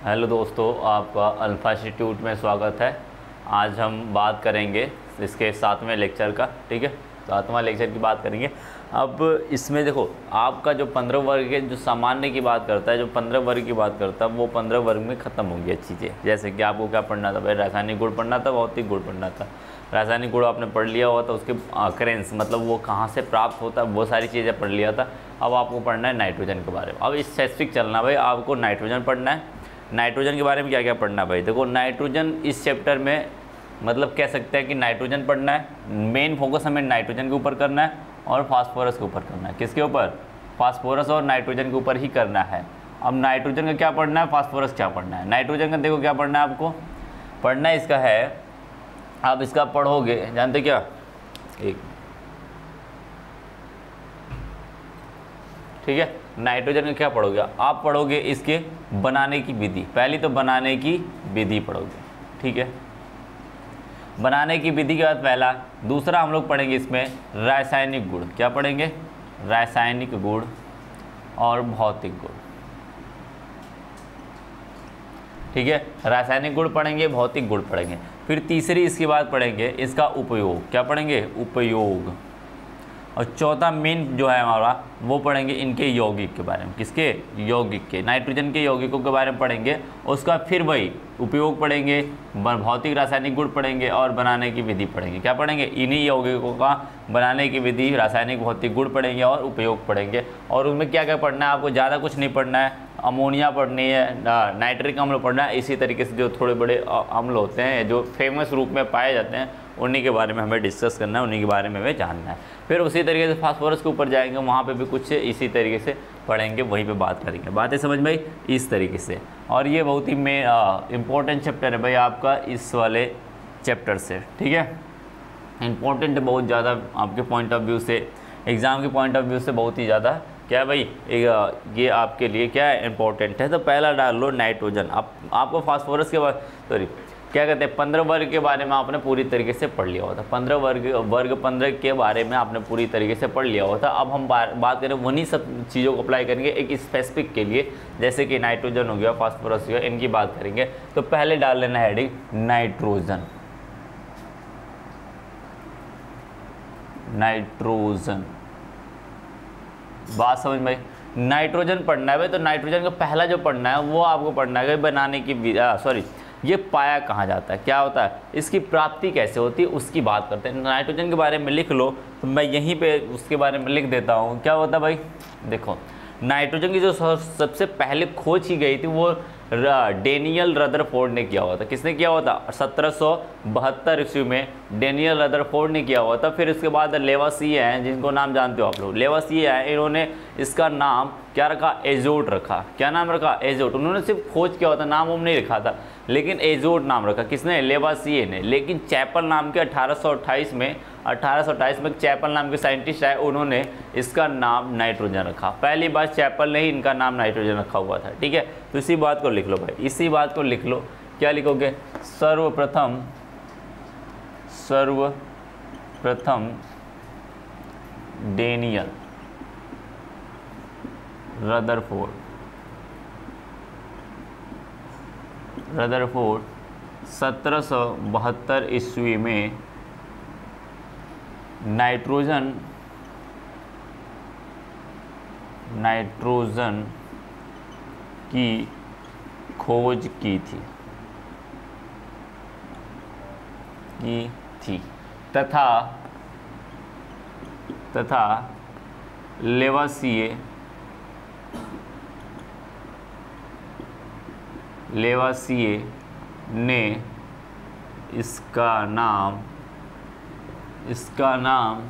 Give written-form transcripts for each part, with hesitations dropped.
Hello दोस्तों, आपका alpha institute में स्वागत है। आज हम बात करेंगे इसके 7वें लेक्चर का। ठीक है, 7वां लेक्चर की बात करेंगे। अब इसमें देखो, आपका जो 15 वर्ग है, जो सामान्य की बात करता है, जो 15 वर्ग की बात करता है, वो 15 वर्ग में ख़त्म हो गया चीज़ें। जैसे कि आपको क्या पढ़ना था भाई, रासायनिक गुण पढ़ना था, भौतिक गुण पढ़ना था। रासायनिक गुण आपने पढ़ लिया हुआ था, उसके अकरेंस मतलब वो कहाँ से प्राप्त होता है, वो सारी चीज़ें पढ़ लिया था। अब आपको पढ़ना है नाइट्रोजन के बारे में। अब स्पेसिफिक चलना भाई, आपको नाइट्रोजन पढ़ना है। नाइट्रोजन के बारे में क्या क्या पढ़ना है भाई, देखो नाइट्रोजन इस चैप्टर में मतलब कह सकते हैं कि नाइट्रोजन पढ़ना है। मेन फोकस हमें नाइट्रोजन के ऊपर करना है और फास्फोरस के ऊपर करना है। किसके ऊपर? फास्फोरस और नाइट्रोजन के ऊपर ही करना है। अब नाइट्रोजन का क्या पढ़ना है, फास्फोरस क्या पढ़ना है। नाइट्रोजन का देखो क्या पढ़ना है, आपको पढ़ना है इसका है, आप इसका पढ़ोगे, जानते क्या, एक ठीक है, नाइट्रोजन का क्या पढ़ोगे आप, पढ़ोगे इसके बनाने की विधि। पहली तो बनाने की विधि पढ़ोगे, ठीक है, बनाने की विधि के बाद पहला। दूसरा हम लोग पढ़ेंगे इसमें रासायनिक गुण। क्या पढ़ेंगे? रासायनिक गुण और भौतिक गुण। ठीक है, रासायनिक गुण पढ़ेंगे, भौतिक गुण पढ़ेंगे। फिर तीसरी इसके बाद पढ़ेंगे इसका उपयोग। क्या पढ़ेंगे? उपयोग। और चौथा मेन जो है हमारा, वो पढ़ेंगे इनके यौगिक के बारे में। किसके? यौगिक के, नाइट्रोजन के यौगिकों के बारे में पढ़ेंगे। उसका फिर वही उपयोग पढ़ेंगे, भौतिक रासायनिक गुण पढ़ेंगे और बनाने की विधि पढ़ेंगे। क्या पढ़ेंगे? इन्हीं यौगिकों का बनाने की विधि, रासायनिक भौतिक गुण पढ़ेंगे और उपयोग पढ़ेंगे। और उनमें क्या क्या पढ़ना है, आपको ज़्यादा कुछ नहीं पढ़ना है। अमोनिया पढ़नी है, नाइट्रिक अम्ल पढ़ना है। इसी तरीके से जो थोड़े बड़े अम्ल होते हैं, जो फेमस रूप में पाए जाते हैं, उन्हीं के बारे में हमें डिस्कस करना है, उन्हीं के बारे में हमें जानना है। फिर उसी तरीके से फास्फोरस के ऊपर जाएंगे, वहाँ पे भी कुछ इसी तरीके से पढ़ेंगे, वहीं पे बात करेंगे। बातें समझ में आई इस तरीके से। और ये बहुत ही इम्पोर्टेंट चैप्टर है भाई आपका इस वाले चैप्टर से। ठीक है, इम्पोर्टेंट है बहुत ज़्यादा आपके पॉइंट ऑफ व्यू से, एग्ज़ाम के पॉइंट ऑफ व्यू से बहुत ही ज़्यादा क्या है भाई, ये आपके लिए क्या है, इम्पोर्टेंट है। तो पहला डाल लो नाइट्रोजन। आपको फास्फोरस के बाद क्या कहते हैं, 15 वर्ग के बारे में आपने पूरी तरीके से पढ़ लिया हुआ था। 15 वर्ग 15 के बारे में आपने पूरी तरीके से पढ़ लिया हुआ था। अब हम बात करें उन्हीं सब चीज़ों को अप्लाई करेंगे एक स्पेसिफिक के लिए, जैसे कि नाइट्रोजन हो गया, फास्फोरस हो गया, इनकी बात करेंगे। तो पहले डाल लेना हेडिंग नाइट्रोजन। नाइट्रोजन, बात समझ में? नाइट्रोजन पढ़ना है भाई। तो नाइट्रोजन का पहला जो पढ़ना है वो आपको पढ़ना है बनाने की ये पाया कहाँ जाता है, क्या होता है, इसकी प्राप्ति कैसे होती है, उसकी बात करते हैं। नाइट्रोजन के बारे में लिख लो, तो मैं यहीं पे उसके बारे में लिख देता हूँ। क्या होता है भाई, देखो नाइट्रोजन की जो सबसे पहले खोज की गई थी वो डेनियल रदरफोर्ड ने किया हुआ था। किसने किया हुआ था? 1772 ईस्वी में डेनियल रदरफोर्ड ने किया हुआ था। फिर इसके बाद लेवासिए हैं, जिनको नाम जानते हो आप लोग, लेवासिए हैं, इन्होंने इसका नाम क्या रखा? एजोट रखा। क्या नाम रखा? एजोट। उन्होंने सिर्फ खोज किया हुआ था, नाम नहीं लिखा था, लेकिन एजोट नाम रखा। किसने? लेवासिए ने। लेकिन चैपल नाम के 1828 में चैपल नाम के साइंटिस्ट आए, उन्होंने इसका नाम नाइट्रोजन रखा। पहली बार चैपल ने ही इनका नाम नाइट्रोजन रखा हुआ था। ठीक है, तो इसी बात को लिख लो भाई, इसी बात को लिख लो। क्या लिखोगे? सर्वप्रथम डेनियल रदरफोर्ड 1772 ईस्वी में नाइट्रोजन की खोज की थी तथा लेवासिए ने इसका नाम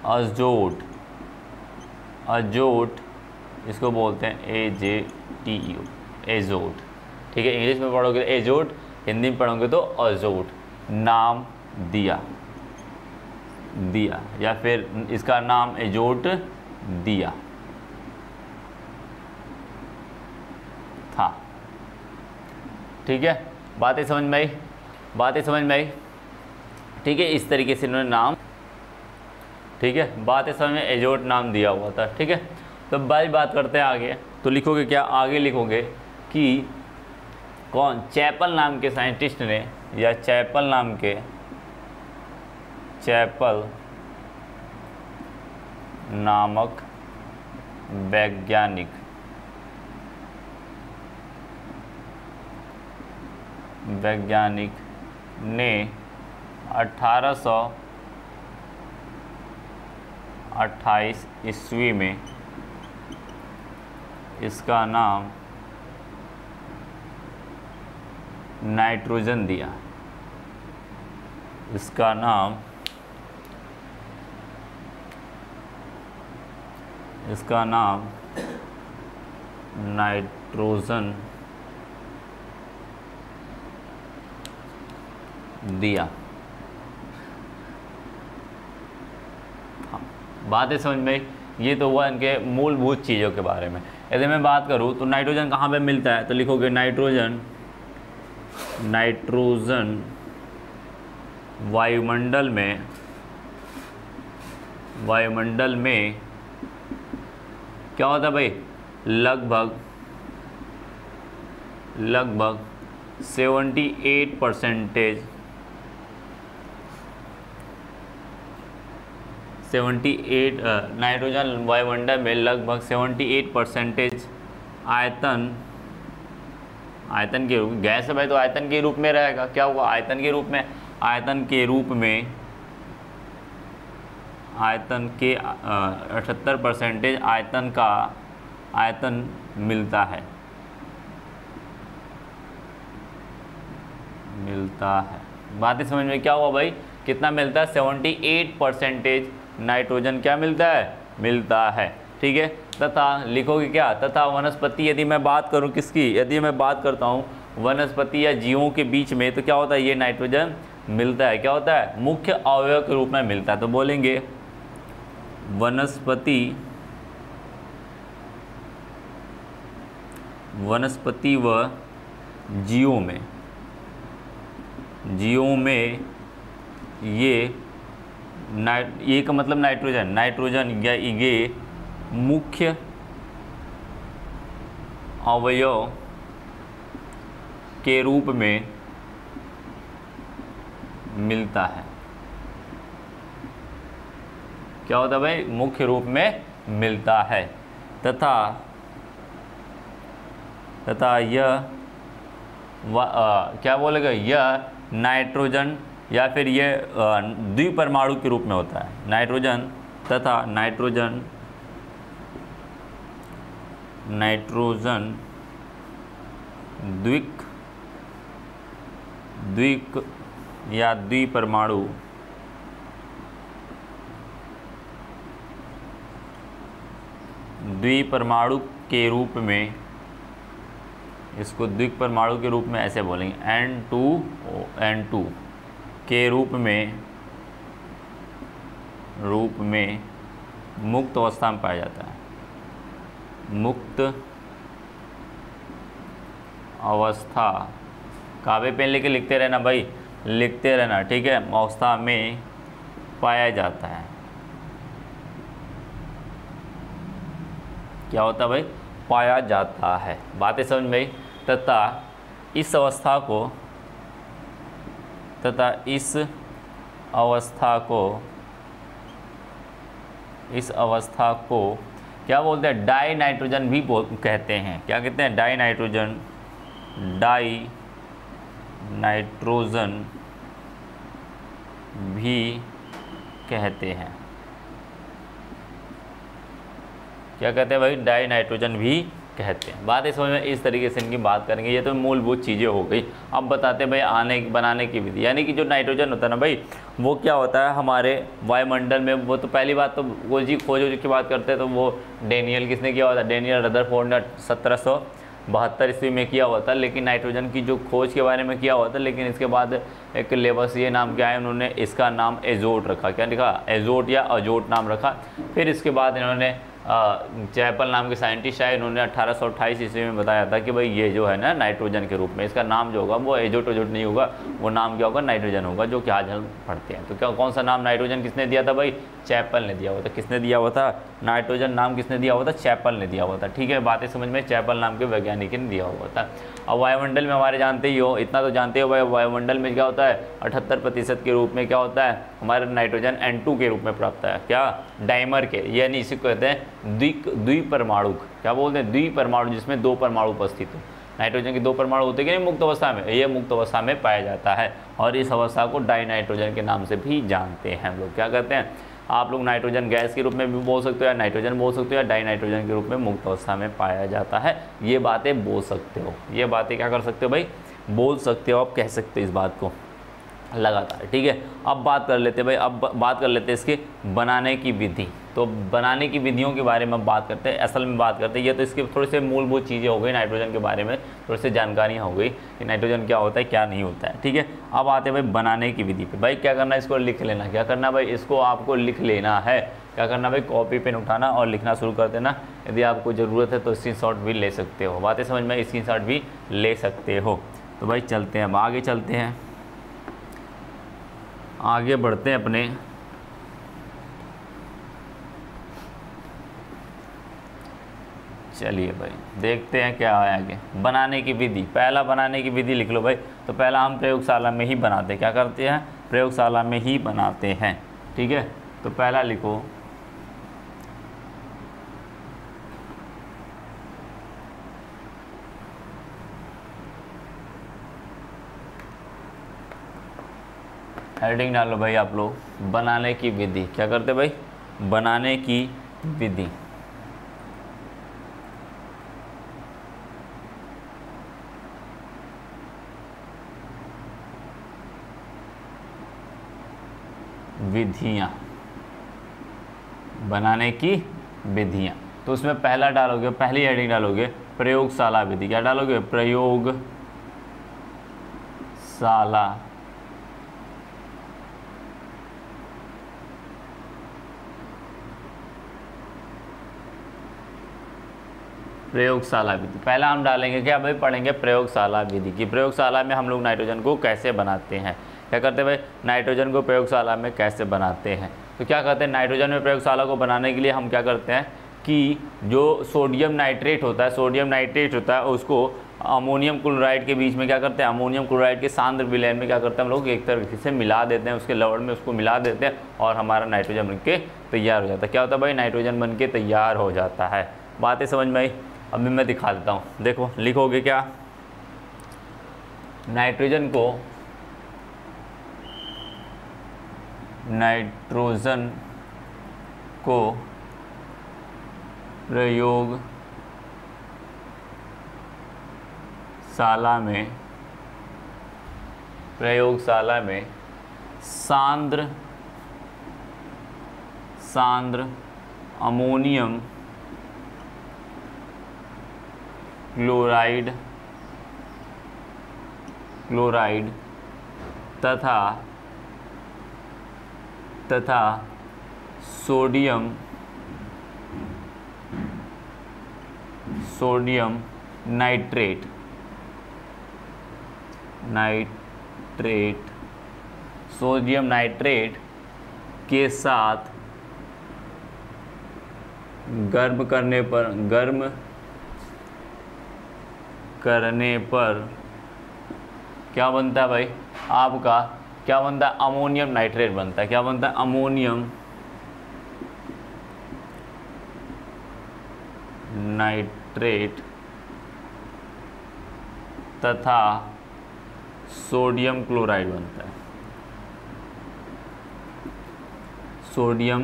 अजोट इसको बोलते हैं, AJTU, एजोट। ठीक है, इंग्लिश में पढ़ोगे तो एजोट, हिंदी में पढ़ोगे तो अजोट नाम दिया, या फिर इसका नाम एजोट दिया था। ठीक है, बातें समझ में आई? ठीक है, इस तरीके से इन्होंने नाम, ठीक है, बात इस समय एजोट नाम दिया हुआ था। ठीक है, तो भाई बात करते हैं आगे। तो लिखोगे क्या? आगे लिखोगे कि कौन, चैपल नाम के साइंटिस्ट ने, या चैपल नामक वैज्ञानिक ने 1828 ईस्वी में इसका नाम नाइट्रोजन दिया। इसका नाम नाइट्रोजन दिया। हाँ, बात है समझ में। ये तो हुआ इनके मूलभूत चीज़ों के बारे में। यदि मैं बात करूँ तो नाइट्रोजन कहाँ पे मिलता है, तो लिखोगे नाइट्रोजन वायुमंडल में क्या होता है भाई, लगभग 78% नाइट्रोजन वायुमंडल में लगभग 78% आयतन के रूप, गैस है भाई तो आयतन के रूप में रहेगा। क्या हुआ, आयतन के रूप में 78% आयतन मिलता है। बात ही समझ में। क्या हुआ भाई, कितना मिलता है, 78% नाइट्रोजन क्या मिलता है। ठीक है, तथा लिखोगे क्या, तथा वनस्पति, यदि मैं बात करूं किसकी, यदि मैं बात करता हूं वनस्पति या जीवों के बीच में, तो क्या होता है, ये नाइट्रोजन मिलता है। क्या होता है, मुख्य अवयव के रूप में मिलता है। तो बोलेंगे वनस्पति व जीवों में ये का मतलब नाइट्रोजन या ये मुख्य अवयव के रूप में मिलता है। क्या होता है भाई, मुख्य रूप में मिलता है। तथा यह क्या बोलेगा, यह नाइट्रोजन या फिर ये द्विपरमाणु के रूप में होता है। नाइट्रोजन द्विक या द्विपरमाणु के रूप में, इसको द्विपरमाणु के रूप में ऐसे बोलेंगे, N2 के रूप में मुक्त अवस्था में पाया जाता है। मुक्त अवस्था, काव्य पेन लेके लिखते रहना भाई, लिखते रहना, ठीक है। अवस्था में पाया जाता है। क्या होता है भाई, पाया जाता है। बातें समझ में आई। तथा इस अवस्था को क्या बोलते हैं, डाई नाइट्रोजन भी कहते हैं। क्या कहते हैं, डाई नाइट्रोजन भी कहते हैं। क्या कहते हैं भाई, डाई नाइट्रोजन भी कहते हैं। बात इस समझ में, इस तरीके से इनकी बात करेंगे। ये तो मूलभूत चीज़ें हो गई। अब बताते हैं भाई बनाने की विधि। यानी कि जो नाइट्रोजन होता है ना भाई, वो क्या होता है हमारे वायुमंडल में। वो तो पहली बात तो खोज की बात करते हैं, तो वो डेनियल किसने किया हुआ था, डेनियल रदरफोर्ड ने 1772 ईस्वी में किया हुआ था। लेकिन नाइट्रोजन की जो खोज के बारे में किया हुआ था, लेकिन इसके बाद एक लेवसिये नाम क्या है, उन्होंने इसका नाम एजोट रखा। क्या लिखा, एजोट या अजोट नाम रखा। फिर इसके बाद इन्होंने चैपल नाम के साइंटिस्ट आए, इन्होंने 1828 ईस्वी में बताया था कि भाई ये जो है ना नाइट्रोजन के रूप में, इसका नाम जो होगा वो एजोट नहीं होगा, वो नाम क्या होगा, नाइट्रोजन होगा, जो कि आज हम पढ़ते हैं। तो क्या कौन सा नाम नाइट्रोजन किसने दिया था भाई, चैपल ने दिया हुआ था। किसने दिया हुआ था, नाइट्रोजन नाम किसने दिया हुआ था? चैपल ने दिया हुआ था। ठीक है, बातें समझ में, चैपल नाम के वैज्ञानिक ने दिया हुआ था। अब वायुमंडल में हमारे जानते ही हो, इतना तो जानते हो भाई, वायुमंडल में क्या होता है 78% के रूप में क्या होता है हमारा नाइट्रोजन N2 के रूप में प्राप्त है, क्या डाइमर के, यानी इसी को कहते हैं द्विपरमाणु। क्या बोलते हैं? द्विपरमाणु, जिसमें 2 परमाणु उपस्थित हो। नाइट्रोजन के 2 परमाणु होते कि नहीं मुक्त अवस्था में, ये मुक्त अवस्था में पाया जाता है और इस अवस्था को डाइनाइट्रोजन के नाम से भी जानते हैं हम लोग। क्या कहते हैं? आप लोग नाइट्रोजन गैस के रूप में भी बोल सकते हो, या नाइट्रोजन बोल सकते हो, या डाइनाइट्रोजन के रूप में मुक्त अवस्था में पाया जाता है। ये बातें बोल सकते हो, ये बातें क्या कर सकते हो भाई? बोल सकते हो, आप कह सकते हो इस बात को लगातार। ठीक है, अब बात कर लेते हैं भाई, अब बात कर लेते हैं इसके बनाने की विधि। तो बनाने की विधियों के बारे में बात करते हैं, असल में बात करते हैं। ये तो इसके थोड़े से मूलभूत चीज़ें हो गई, नाइट्रोजन के बारे में थोड़ी सी जानकारियाँ हो गई कि नाइट्रोजन क्या होता है क्या नहीं होता है। ठीक है, अब आते हैं भाई बनाने की विधि पे। भाई क्या करना है? इसको लिख लेना। क्या करना भाई? इसको आपको लिख लेना है। क्या करना भाई? कॉपी पेन उठाना और लिखना शुरू कर देना। यदि आपको ज़रूरत है तो स्क्रीनशॉट भी ले सकते हो, बातें समझ में, स्क्रीनशॉट भी ले सकते हो। तो भाई चलते हैं, अब आगे चलते हैं, आगे बढ़ते हैं अपने। चलिए भाई देखते हैं क्या है आगे। बनाने की विधि, पहला बनाने की विधि लिख लो भाई। तो पहला हम प्रयोगशाला में ही बनाते हैं। क्या करते हैं? प्रयोगशाला में ही बनाते हैं। ठीक है, तो पहला लिखो हेडिंग डालो भाई आप लोग, बनाने की विधि। क्या करते भाई? बनाने की विधि। विधियाँ, बनाने की विधियाँ। तो उसमें पहला डालोगे, पहली हेडिंग डालोगे प्रयोगशाला विधि। क्या डालोगे? प्रयोगशाला प्रयोगशाला विधि। पहला हम डालेंगे क्या भाई? पढ़ेंगे प्रयोगशाला विधि की। प्रयोगशाला में हम लोग नाइट्रोजन को कैसे बनाते हैं। क्या करते हैं भाई? नाइट्रोजन को प्रयोगशाला में कैसे बनाते हैं। तो क्या कहते हैं, नाइट्रोजन में प्रयोगशाला को बनाने के लिए हम क्या करते हैं कि जो सोडियम नाइट्रेट होता है, उसको अमोनियम क्लोराइड के बीच में क्या करते हैं, अमोनियम क्लोराइड के सांद्र विलयन में क्या करते हैं हम लोग, एक तरीके से मिला देते हैं, उसके लवण में उसको मिला देते हैं और हमारा नाइट्रोजन बन के तैयार हो जाता है। क्या होता है भाई? नाइट्रोजन बन के तैयार हो जाता है। बातें समझ में आई? अभी मैं दिखा देता हूँ, देखो लिखोगे क्या, नाइट्रोजन को प्रयोगशाला में सांद्र अमोनियम क्लोराइड तथा सोडियम नाइट्रेट सोडियम नाइट्रेट के साथ गर्म करने पर क्या बनता है भाई? आपका क्या बनता है? अमोनियम नाइट्रेट बनता है। क्या बनता है? अमोनियम नाइट्रेट तथा सोडियम क्लोराइड बनता है। सोडियम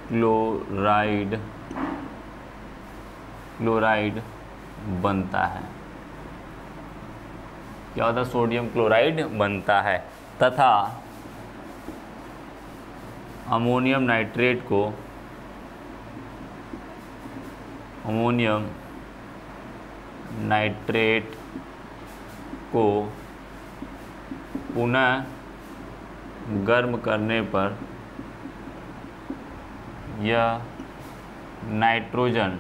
क्लोराइड बनता है। क्या होता है? सोडियम क्लोराइड बनता है तथा अमोनियम नाइट्रेट को पुनः गर्म करने पर यह नाइट्रोजन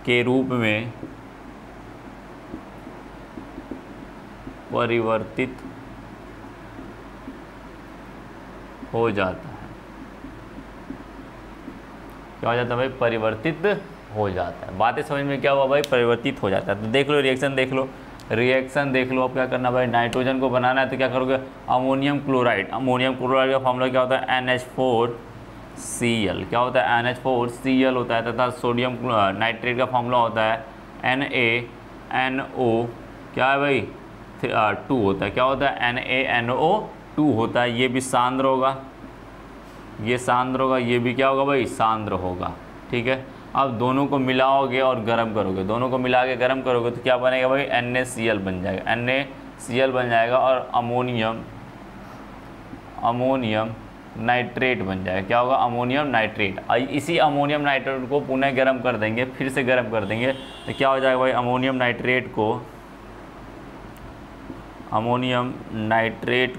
के रूप में परिवर्तित हो जाता है। क्या हो जाता है भाई? परिवर्तित हो जाता है। बातें समझ में क्या हुआ भाई? परिवर्तित हो जाता है। तो देख लो रिएक्शन देख लो, रिएक्शन देख लो। अब क्या करना भाई? नाइट्रोजन को बनाना है तो क्या करोगे? अमोनियम क्लोराइड, अमोनियम क्लोराइड का फॉर्मूला क्या होता है? NH4Cl। क्या होता है? NH4Cl होता है। तथा सोडियम नाइट्रेट का फॉर्मूला होता है NaNO, क्या है भाई? 2 होता है। क्या होता है? NaNO2 होता है। ये भी सांद्र होगा, ये सांद्र होगा, ये भी क्या होगा भाई? सांद्र होगा। ठीक है। अब दोनों को मिलाओगे और गर्म करोगे, दोनों को मिला के गर्म करोगे तो क्या बनेगा भाई? NaCl बन जाएगा, NaCl बन जाएगा और अमोनियम नाइट्रेट बन जाएगा। क्या होगा? Ammonium nitrate. इसी अमोनियम नाइट्रेट को पुनः गर्म कर देंगे, फिर से गर्म कर देंगे तो क्या हो जाएगा भाई? अमोनियम नाइट्रेट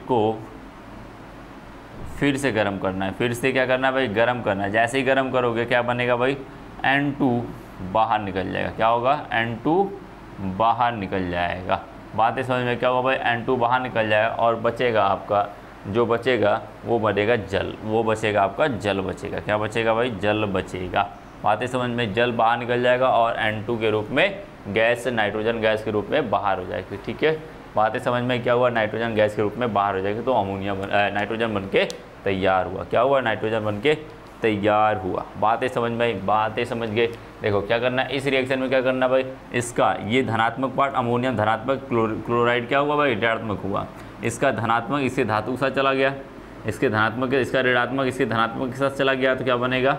को फिर से गर्म करना है। फिर से क्या करना है भाई? गर्म करना है। जैसे ही गर्म करोगे क्या बनेगा भाई? N2 बाहर निकल जाएगा। क्या होगा? N2 बाहर निकल जाएगा। बातें समझ में क्या होगा भाई? N2 बाहर निकल जाएगा और बचेगा आपका, जो बचेगा वो बनेगा जल, वो बचेगा आपका जल बचेगा। क्या बचेगा भाई? जल बचेगा। बातें समझ में? जल बाहर निकल जाएगा और N2 के रूप में गैस, नाइट्रोजन गैस के रूप में बाहर हो जाएगी। ठीक है। बातें समझ में क्या हुआ? नाइट्रोजन गैस के रूप में बाहर हो जाएगी तो नाइट्रोजन बन के तैयार हुआ। क्या हुआ? नाइट्रोजन बन के तैयार हुआ। बातें समझ में? बातें समझ गए। देखो क्या करना है इस रिएक्शन में? क्या करना भाई? इसका ये धनात्मक पार्ट अमोनियम धनात्मक, क्लोराइड क्या हुआ भाई? ऋणात्मक हुआ। इसका धनात्मक इसके धातु के साथ चला गया, इसके धनात्मक इसका ऋणात्मक इसके धनात्मक के साथ चला गया तो क्या बनेगा?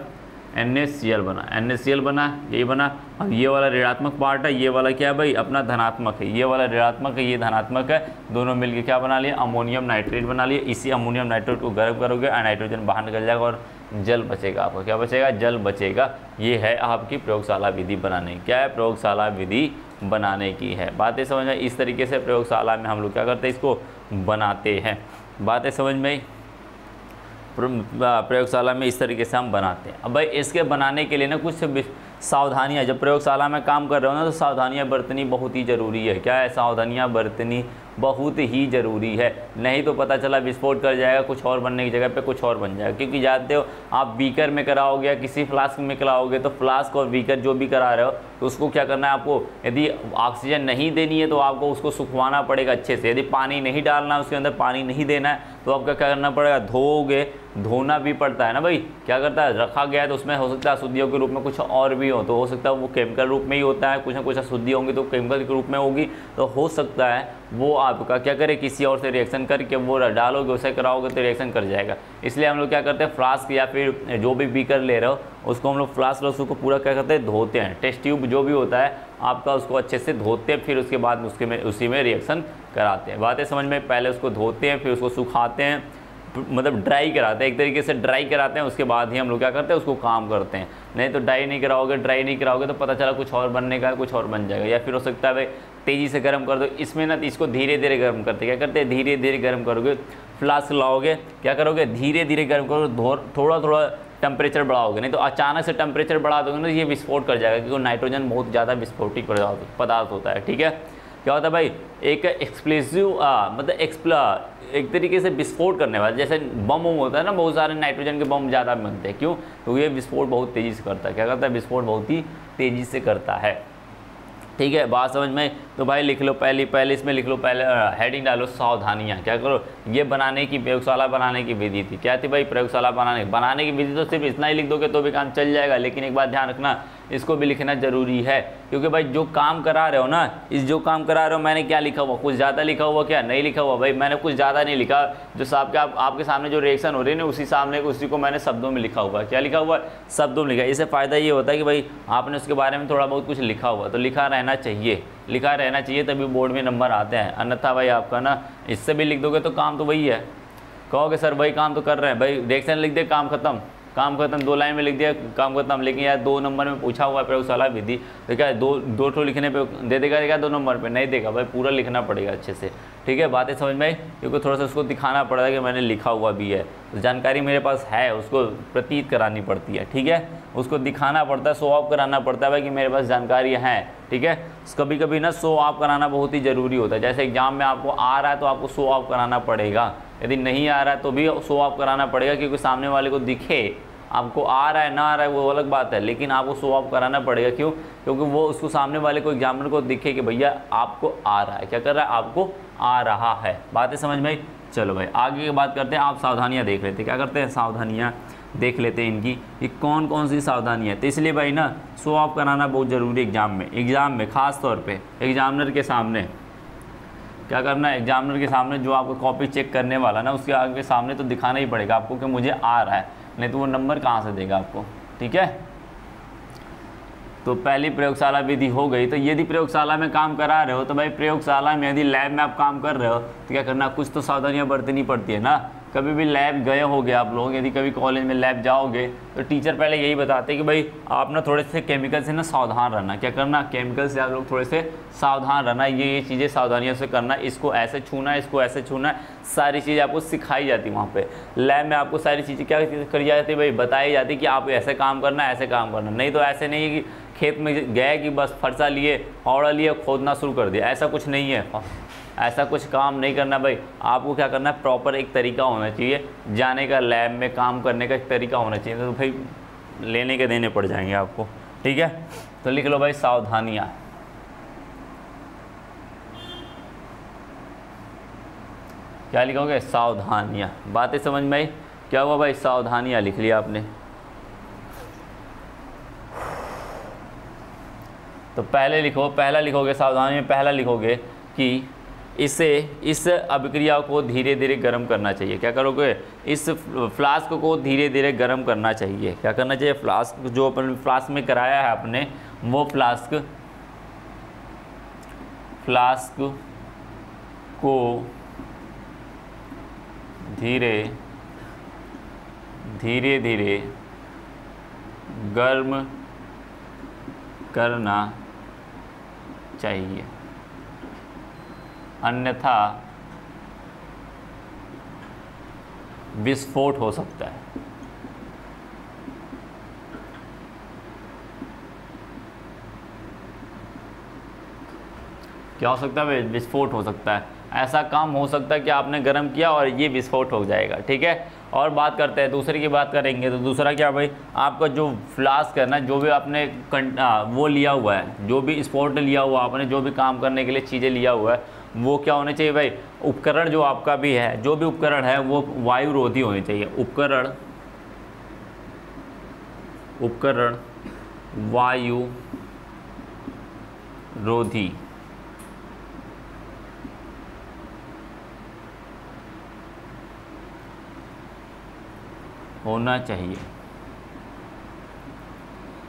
NaCl बना, NaCl बना, यही बना। अब ये वाला ऋणात्मक पार्ट है, ये वाला क्या है भाई? अपना धनात्मक है। ये वाला ऋणात्मक है, ये धनात्मक है। दोनों मिलके क्या बना लिए? अमोनियम नाइट्रेट बना लिए। इसी अमोनियम नाइट्रेट को गर्म करोगे और नाइट्रोजन बाहर निकल जाएगा और जल बचेगा आपका। क्या बचेगा? जल बचेगा। ये है आपकी प्रयोगशाला विधि बनाने की। क्या है? प्रयोगशाला विधि बनाने की है। बातें समझ में? इस तरीके से प्रयोगशाला में हम लोग क्या करते हैं? इसको बनाते हैं। बातें समझ में? प्रयोगशाला में इस तरीके से हम बनाते हैं। अब भाई इसके बनाने के लिए ना कुछ सावधानियां, जब प्रयोगशाला में काम कर रहे हो ना तो सावधानियां बरतनी बहुत ही ज़रूरी है। क्या है? सावधानियां बरतनी बहुत ही ज़रूरी है, नहीं तो पता चला विस्फोट कर जाएगा, कुछ और बनने की जगह पे कुछ और बन जाएगा। क्योंकि जानते हो आप बीकर में कराओगे या किसी फ्लास्क में कराओगे तो फ्लास्क और बीकर जो भी करा रहे हो तो उसको क्या करना है आपको? यदि ऑक्सीजन नहीं देनी है तो आपको उसको सुखवाना पड़ेगा अच्छे से। यदि पानी नहीं डालना, उसके अंदर पानी नहीं देना है तो आपका क्या करना पड़ेगा? धोओगे, धोना भी पड़ता है ना भाई। क्या करता है? रखा गया है तो उसमें हो सकता है अशुद्धियों के रूप में कुछ और भी हो, तो हो सकता है वो केमिकल रूप में ही होता है, कुछ ना कुछ अशुद्धि होंगी तो केमिकल के रूप में होगी, तो हो सकता है वो आपका क्या करे? किसी और से रिएक्शन करके वो डालोगे, उसे कराओगे तो रिएक्शन कर जाएगा। इसलिए हम लोग क्या करते हैं? फ्लास्क या फिर जो भी बीकर ले रहे हो उसको हम लोग फ्लास्क लो, उसको पूरा क्या करते हैं? धोते हैं। टेस्ट ट्यूब जो भी होता है आपका उसको अच्छे से धोते हैं, फिर उसके बाद उसी में रिएक्शन कराते हैं। बातें समझ में? पहले उसको धोते हैं, फिर उसको सुखाते हैं, मतलब ड्राई कराते हैं, एक तरीके से ड्राई कराते हैं, उसके बाद ही हम लोग क्या करते हैं? उसको काम करते हैं। नहीं तो ड्राई नहीं कराओगे तो पता चला कुछ और बनने का है, कुछ और बन जाएगा। या फिर हो सकता है भाई तेज़ी से गर्म कर दो। इसमें ना इसको धीरे धीरे गर्म करते, क्या करते हैं? धीरे धीरे गर्म करोगे। फ्लास्क लाओगे, क्या करोगे? धीरे धीरे गर्म करोगे, थोड़ा थोड़ा टेम्परेचर बढ़ाओगे, नहीं तो अचानक से टेम्परेचर बढ़ा दोगे ना ये विस्फोट कर जाएगा, क्योंकि नाइट्रोजन बहुत ज़्यादा विस्फोटिक पदार्थ होता है। ठीक है। क्या होता है भाई? एक एक्सप्लोसिव मतलब एक तरीके से विस्फोट करने वाला, जैसे बम होता है ना, बहुत सारे नाइट्रोजन के बम ज़्यादा बनते हैं। क्यों? तो ये विस्फोट बहुत तेज़ी से करता है। क्या करता है? विस्फोट बहुत ही तेज़ी से करता है। ठीक है। बात समझ में? तो भाई लिख लो, पहले इसमें लिख लो, पहले हेडिंग डालो सावधानियां। क्या करो? ये बनाने की, प्रयोगशाला बनाने की विधि थी। क्या थी भाई? प्रयोगशाला बनाने की विधि। तो सिर्फ इतना ही लिख दोगे तो भी काम चल जाएगा, लेकिन एक बात ध्यान रखना, इसको भी लिखना जरूरी है। क्योंकि भाई जो काम करा रहे हो ना, जो काम करा रहे हो, मैंने क्या लिखा हुआ? कुछ ज़्यादा लिखा हुआ क्या? नहीं लिखा हुआ भाई, मैंने कुछ ज़्यादा नहीं लिखा। जो साहब के आपके सामने जो रिएक्शन हो रही है ना, उसी को मैंने शब्दों में लिखा हुआ है। क्या लिखा हुआ है? शब्दों में लिखा है। इससे फ़ायदा ये होता है कि भाई आपने उसके बारे में थोड़ा बहुत कुछ लिखा हुआ, तो लिखा रहना चाहिए, तभी बोर्ड में नंबर आते हैं। अन्यथा भाई आपका ना इससे भी लिख दोगे तो काम तो वही है, कहोगे सर भाई काम तो कर रहे हैं, भाई रिएक्शन लिख दे, काम खत्म, 2 लाइन में लिख दिया, काम खत्म। लेकिन यार 2 नंबर में पूछा हुआ है प्रयोगशाला विधि, तो क्या दो ठो लिखने पे दे देगा क्या 2 नंबर पे? नहीं देगा भाई, पूरा लिखना पड़ेगा अच्छे से। ठीक है, बातें समझ में आई, क्योंकि थोड़ा सा उसको दिखाना पड़ता है कि मैंने लिखा हुआ भी है, तो जानकारी मेरे पास है, उसको प्रतीत करानी पड़ती है। ठीक है, उसको दिखाना पड़ता है, शो ऑफ कराना पड़ता है भाई कि मेरे पास जानकारी है। ठीक है, कभी कभी ना शो ऑफ कराना बहुत ही ज़रूरी होता है। जैसे एग्जाम में आपको आ रहा है तो आपको शो ऑफ कराना पड़ेगा, यदि नहीं आ रहा है तो भी शो ऑफ कराना पड़ेगा, क्योंकि सामने वाले को दिखे। आपको आ रहा है ना आ रहा है वो अलग बात है, लेकिन आपको शो ऑफ कराना पड़ेगा। क्यों? क्योंकि वो उसको सामने वाले को, एग्जामिनर को दिखे कि भैया आपको आ रहा है। क्या कर रहा है? आपको आ रहा है। बातें समझ में आई? चलो भाई आगे की बात करते हैं। आप सावधानियां देख लेते हैं, क्या करते हैं, सावधानियां देख लेते हैं इनकी कि कौन कौन सी सावधानियां। तो इसलिए भाई ना शो ऑफ कराना बहुत ज़रूरी है एग्ज़ाम में ख़ास तौर पे एग्जामिनर के सामने। क्या करना है, एग्जामिनर के सामने जो आपको कॉपी चेक करने वाला ना, उसके आगे सामने तो दिखाना ही पड़ेगा आपको कि मुझे आ रहा है, नहीं तो वो नंबर कहाँ से देगा आपको। ठीक है, तो पहली प्रयोगशाला विधि हो गई। तो यदि प्रयोगशाला में काम करा रहे हो तो भाई प्रयोगशाला में, यदि लैब में आप काम कर रहे हो तो क्या करना, कुछ तो सावधानियां बरतनी पड़ती है ना। कभी भी लैब गए होगे आप लोग, यदि कभी कॉलेज में लैब जाओगे तो टीचर पहले यही बताते हैं कि भाई आप ना थोड़े से केमिकल से ना सावधान रहना। क्या करना, केमिकल से आप लोग थोड़े से सावधान रहना, ये चीज़ें सावधानियों से करना, इसको ऐसे छूना, इसको ऐसे छूना, सारी चीज़ें आपको सिखाई जाती है वहाँ पे लैब में। आपको सारी चीज़ें क्या करी जाती है भाई, बताई जाती है कि आप ऐसे काम करना, ऐसे काम करना। नहीं तो ऐसे नहीं है कि खेत में गए कि बस फरसा लिए, फावड़ा लिए, खोदना शुरू कर दिया, ऐसा कुछ नहीं है। ऐसा कुछ काम नहीं करना भाई। आपको क्या करना है, प्रॉपर एक तरीका होना चाहिए जाने का, लैब में काम करने का एक तरीका होना चाहिए, तो भाई लेने के देने पड़ जाएंगे आपको। ठीक है, तो लिख लो भाई सावधानियाँ। क्या लिखोगे, सावधानियाँ। बातें समझ में आई? क्या हुआ भाई, सावधानियाँ लिख लिया आपने। तो पहले लिखो, पहला लिखोगे सावधानी में, पहला लिखोगे कि इस अभिक्रिया को धीरे धीरे गर्म करना चाहिए। क्या करोगे, इस फ्लास्क को धीरे धीरे गर्म करना चाहिए। क्या करना चाहिए, फ्लास्क जो अपन फ्लास्क में कराया है आपने, वो फ्लास्क को धीरे धीरे गर्म करना चाहिए, अन्यथा विस्फोट हो सकता है। क्या हो सकता है, विस्फोट हो सकता है। ऐसा काम हो सकता है कि आपने गर्म किया और ये विस्फोट हो जाएगा। ठीक है, और बात करते हैं दूसरे की बात करेंगे। तो दूसरा क्या भाई, आपका जो फ्लास्क है ना, जो भी आपने वो लिया हुआ है, जो भी स्पोर्ट लिया हुआ आपने, जो भी काम करने के लिए चीज़ें लिया हुआ है, वो क्या होने चाहिए भाई, उपकरण जो आपका भी है, जो भी उपकरण है वो वायुरोधी होने चाहिए। उपकरण वायुरोधी होना चाहिए।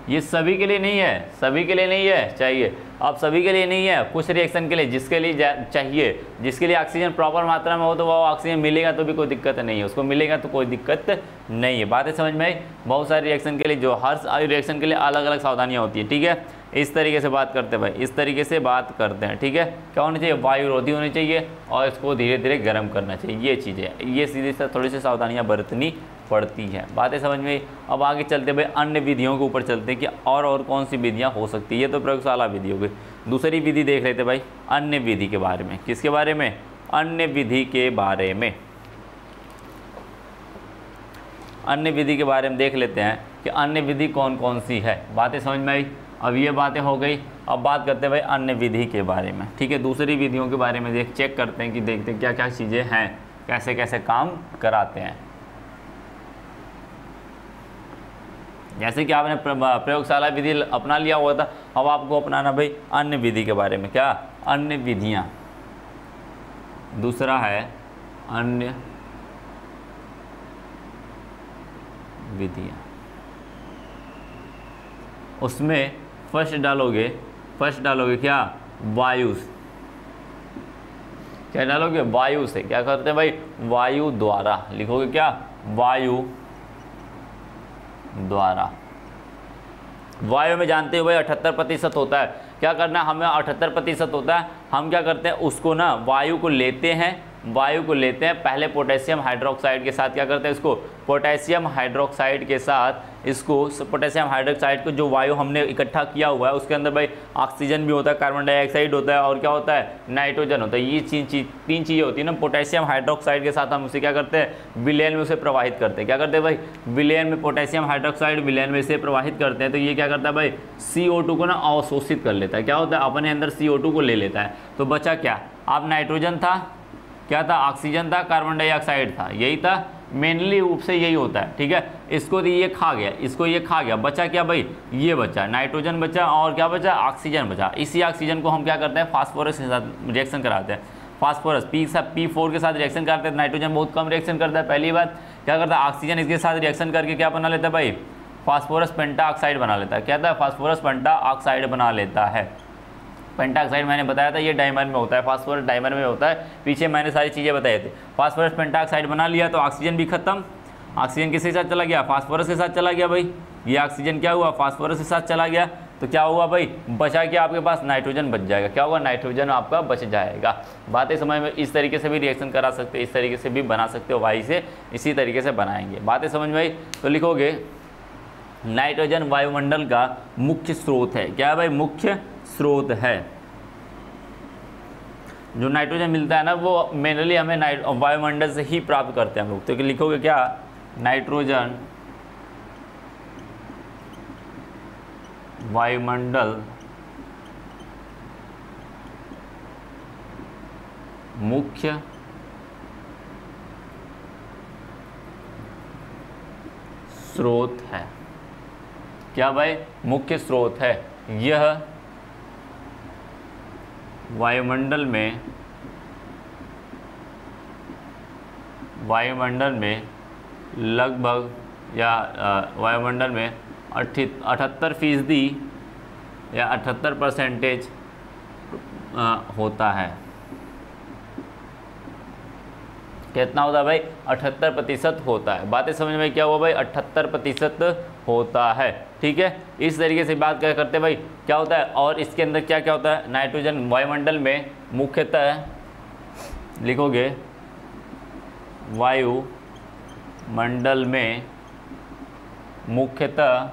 ये सभी के लिए नहीं है, सभी के लिए नहीं है चाहिए। अब सभी के लिए नहीं है, कुछ रिएक्शन के लिए, जिसके लिए चाहिए, जिसके लिए ऑक्सीजन प्रॉपर मात्रा में हो तो वो ऑक्सीजन मिलेगा तो भी कोई दिक्कत नहीं है, उसको मिलेगा तो कोई दिक्कत नहीं है। बातें समझ में आई? बहुत सारे रिएक्शन के लिए, जो हर रिएक्शन के लिए अलग अलग सावधानियाँ होती है। ठीक है, इस तरीके से बात करते हैं भाई, इस तरीके से बात करते हैं। ठीक है, क्या होनी चाहिए, वायुरोधी होनी चाहिए और इसको धीरे धीरे गर्म करना चाहिए। ये चीज़ें, ये सीधी से थोड़ी सी सावधानियाँ बरतनी पड़ती है। बातें समझ में आई? अब आगे चलते भाई अन्य विधियों के ऊपर चलते हैं कि और कौन सी विधियाँ हो सकती है। ये तो प्रयोगशाला विधि हो गई। दूसरी विधि देख लेते भाई, अन्य विधि के बारे में। किसके बारे में, अन्य विधि के बारे में। अन्य विधि के बारे में देख लेते हैं कि अन्य विधि कौन कौन सी है। बातें समझ में आई? अब ये बातें हो गई, अब बात करते हैं भाई अन्य विधि के बारे में। ठीक है, दूसरी विधियों के बारे में चेक करते हैं कि देखते हैं क्या क्या चीज़ें हैं, कैसे कैसे काम कराते हैं। जैसे कि आपने प्रयोगशाला विधि अपना लिया हुआ था, अब आपको अपनाना भाई अन्य विधि के बारे में। क्या, अन्य विधियां। दूसरा है अन्य विधियां। उसमें फर्स्ट डालोगे क्या, वायु। क्या डालोगे, वायु से। क्या करते हैं भाई, वायु द्वारा। लिखोगे क्या, वायु द्वारा। वायु में जानते हो भाई 78% होता है। क्या करना है हमें, 78% होता है हम क्या करते हैं उसको ना वायु को लेते हैं पहले पोटेशियम हाइड्रोक्साइड के साथ क्या करते हैं इसको, पोटेशियम हाइड्रोक्साइड के साथ इसको, पोटेशियम हाइड्रोक्साइड को जो वायु हमने इकट्ठा किया हुआ है उसके अंदर भाई ऑक्सीजन भी होता है, कार्बन डाइऑक्साइड होता है और क्या होता है, नाइट्रोजन होता है। ये तीन चीज़ें होती है ना। पोटेशियम हाइड्रोक्साइड के साथ हम उसे क्या करते हैं, विलयन में उसे प्रवाहित करते हैं। क्या करते हैं भाई, विलयन में पोटेशियम हाइड्रोक्साइड विलयन में इसे प्रवाहित करते हैं। तो ये क्या करता है भाई, CO2 को ना अवशोषित कर लेता है। क्या होता है, अपने अंदर CO2 को ले लेता है। तो बचा क्या, अब नाइट्रोजन था, क्या था, ऑक्सीजन था, कार्बन डाइऑक्साइड था, यही था मेनली रूप से यही होता है। ठीक है, इसको तो ये खा गया, इसको ये खा गया, बचा क्या भाई, ये बचा नाइट्रोजन बचा और क्या बचा, ऑक्सीजन बचा। इसी ऑक्सीजन को हम क्या करते हैं, फास्फोरस के साथ रिएक्शन कराते हैं। फास्फोरस P4 के साथ रिएक्शन करते हैं। नाइट्रोजन बहुत कम रिएक्शन करता है। पहली बात क्या करता है, ऑक्सीजन इसके साथ रिएक्शन करके क्या बना लेता है भाई, फास्फोरस पेंटाऑक्साइड बना लेता है। क्या था, फास्फोरस पेंटाऑक्साइड बना लेता है। पेंटाऑक्साइड मैंने बताया था ये डायमंड में होता है, फास्फोरस डायमंड में होता है, पीछे मैंने सारी चीज़ें बताई थी। फास्फोरस पेंटाऑक्साइड बना लिया तो ऑक्सीजन भी खत्म। ऑक्सीजन किसके साथ चला गया, फास्फोरस के साथ चला गया भाई। ये ऑक्सीजन क्या हुआ, फास्फोरस के साथ चला गया। तो क्या हुआ भाई, बचा क्या आपके पास, नाइट्रोजन बच जाएगा। क्या होगा, नाइट्रोजन आपका बच जाएगा। बातें समझ में, इस तरीके से भी रिएक्शन करा सकते हो, इस तरीके से भी बना सकते हो, वाई से इसी तरीके से बनाएंगे। बातें समझ में आई तो लिखोगे नाइट्रोजन वायुमंडल का मुख्य स्रोत है। क्या है भाई, मुख्य स्रोत है। जो नाइट्रोजन मिलता है ना वो मेनली हमें वायुमंडल से ही प्राप्त करते हैं हम लोग। तो लिखोगे क्या, नाइट्रोजन वायुमंडल मुख्य स्रोत है। क्या भाई, मुख्य स्रोत है। यह वायुमंडल में लगभग या वायुमंडल में 78% या 78% होता है। कितना होता है भाई, 78% होता है। बातें समझ में क्या हुआ भाई, 78% होता है। ठीक है, इस तरीके से बात क्या करते हैं भाई, क्या होता है। और इसके अंदर क्या क्या होता है, नाइट्रोजन वायुमंडल में मुख्यतः लिखोगे, वायुमंडल में मुख्यतः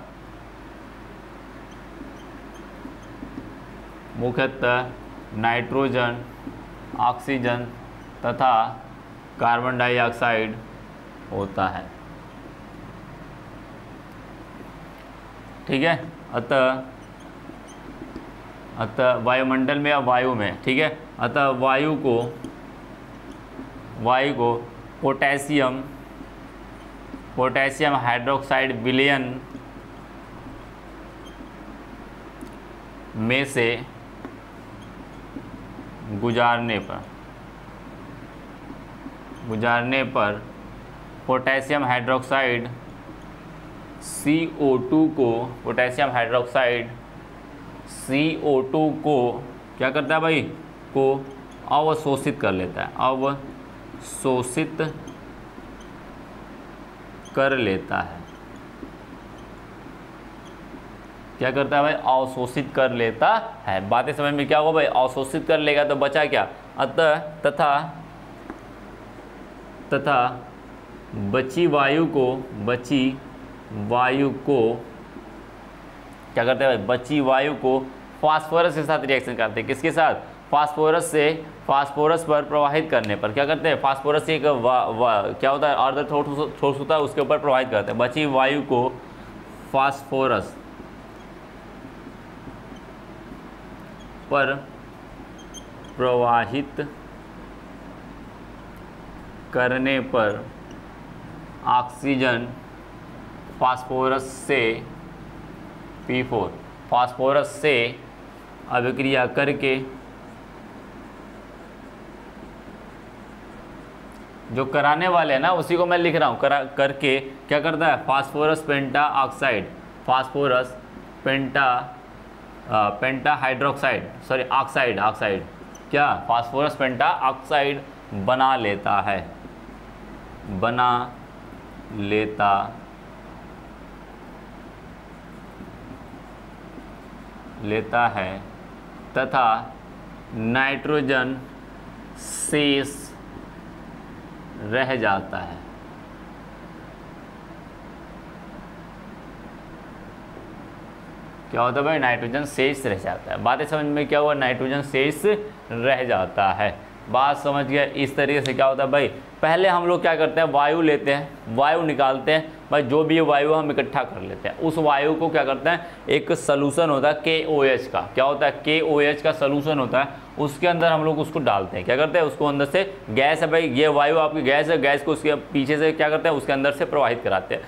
नाइट्रोजन, ऑक्सीजन तथा कार्बन डाइऑक्साइड होता है। ठीक है, अतः वायुमंडल में या वायु में, ठीक है, अतः वायु को पोटेशियम हाइड्रोक्साइड विलयन में से गुजारने पर पोटेशियम हाइड्रोक्साइड CO2 को क्या करता है भाई, को अवशोषित कर लेता है, अवशोषित कर लेता है। क्या करता है भाई, अवशोषित कर लेता है। बातें समझ में क्या हुआ भाई, अवशोषित कर लेगा तो बचा क्या, अतः तथा बची वायु को क्या करते हैं भाई, बची वायु को फास्फोरस के साथ रिएक्शन करते हैं। किसके साथ, फास्फोरस पर प्रवाहित करने पर क्या करते हैं, फास्फोरस एक क्या होता है, अर्ध ठोस होता है, उसके ऊपर प्रवाहित करते हैं। बची वायु को फास्फोरस पर प्रवाहित करने पर ऑक्सीजन फास्फोरस से P4 फास्फोरस से अभिक्रिया करके जो कराने वाले हैं ना उसी को मैं लिख रहा हूँ, करके क्या करता है, फास्फोरस पेंटाऑक्साइड, फास्फोरस पेंटा हाइड्रोक्साइड, सॉरी ऑक्साइड, क्या, फास्फोरस पेंटाऑक्साइड बना लेता है तथा नाइट्रोजन शेष रह जाता है। क्या होता है भाई? नाइट्रोजन शेष रह जाता है। बातें समझ में क्या हुआ? नाइट्रोजन शेष रह जाता है। बात समझ गया? इस तरीके से क्या होता है भाई, पहले हम लोग क्या करते हैं, वायु लेते हैं, वायु निकालते हैं भाई, जो भी ये वायु हम इकट्ठा कर लेते हैं, उस वायु को क्या करते हैं, एक सलूशन होता है KOH का, क्या होता है, KOH का सलूशन होता है, उसके अंदर हम लोग उसको डालते हैं, क्या करते हैं, उसको अंदर से, गैस है भाई, ये वायु आपकी गैस है, गैस को उसके पीछे से क्या करते हैं, उसके अंदर से प्रवाहित कराते हैं।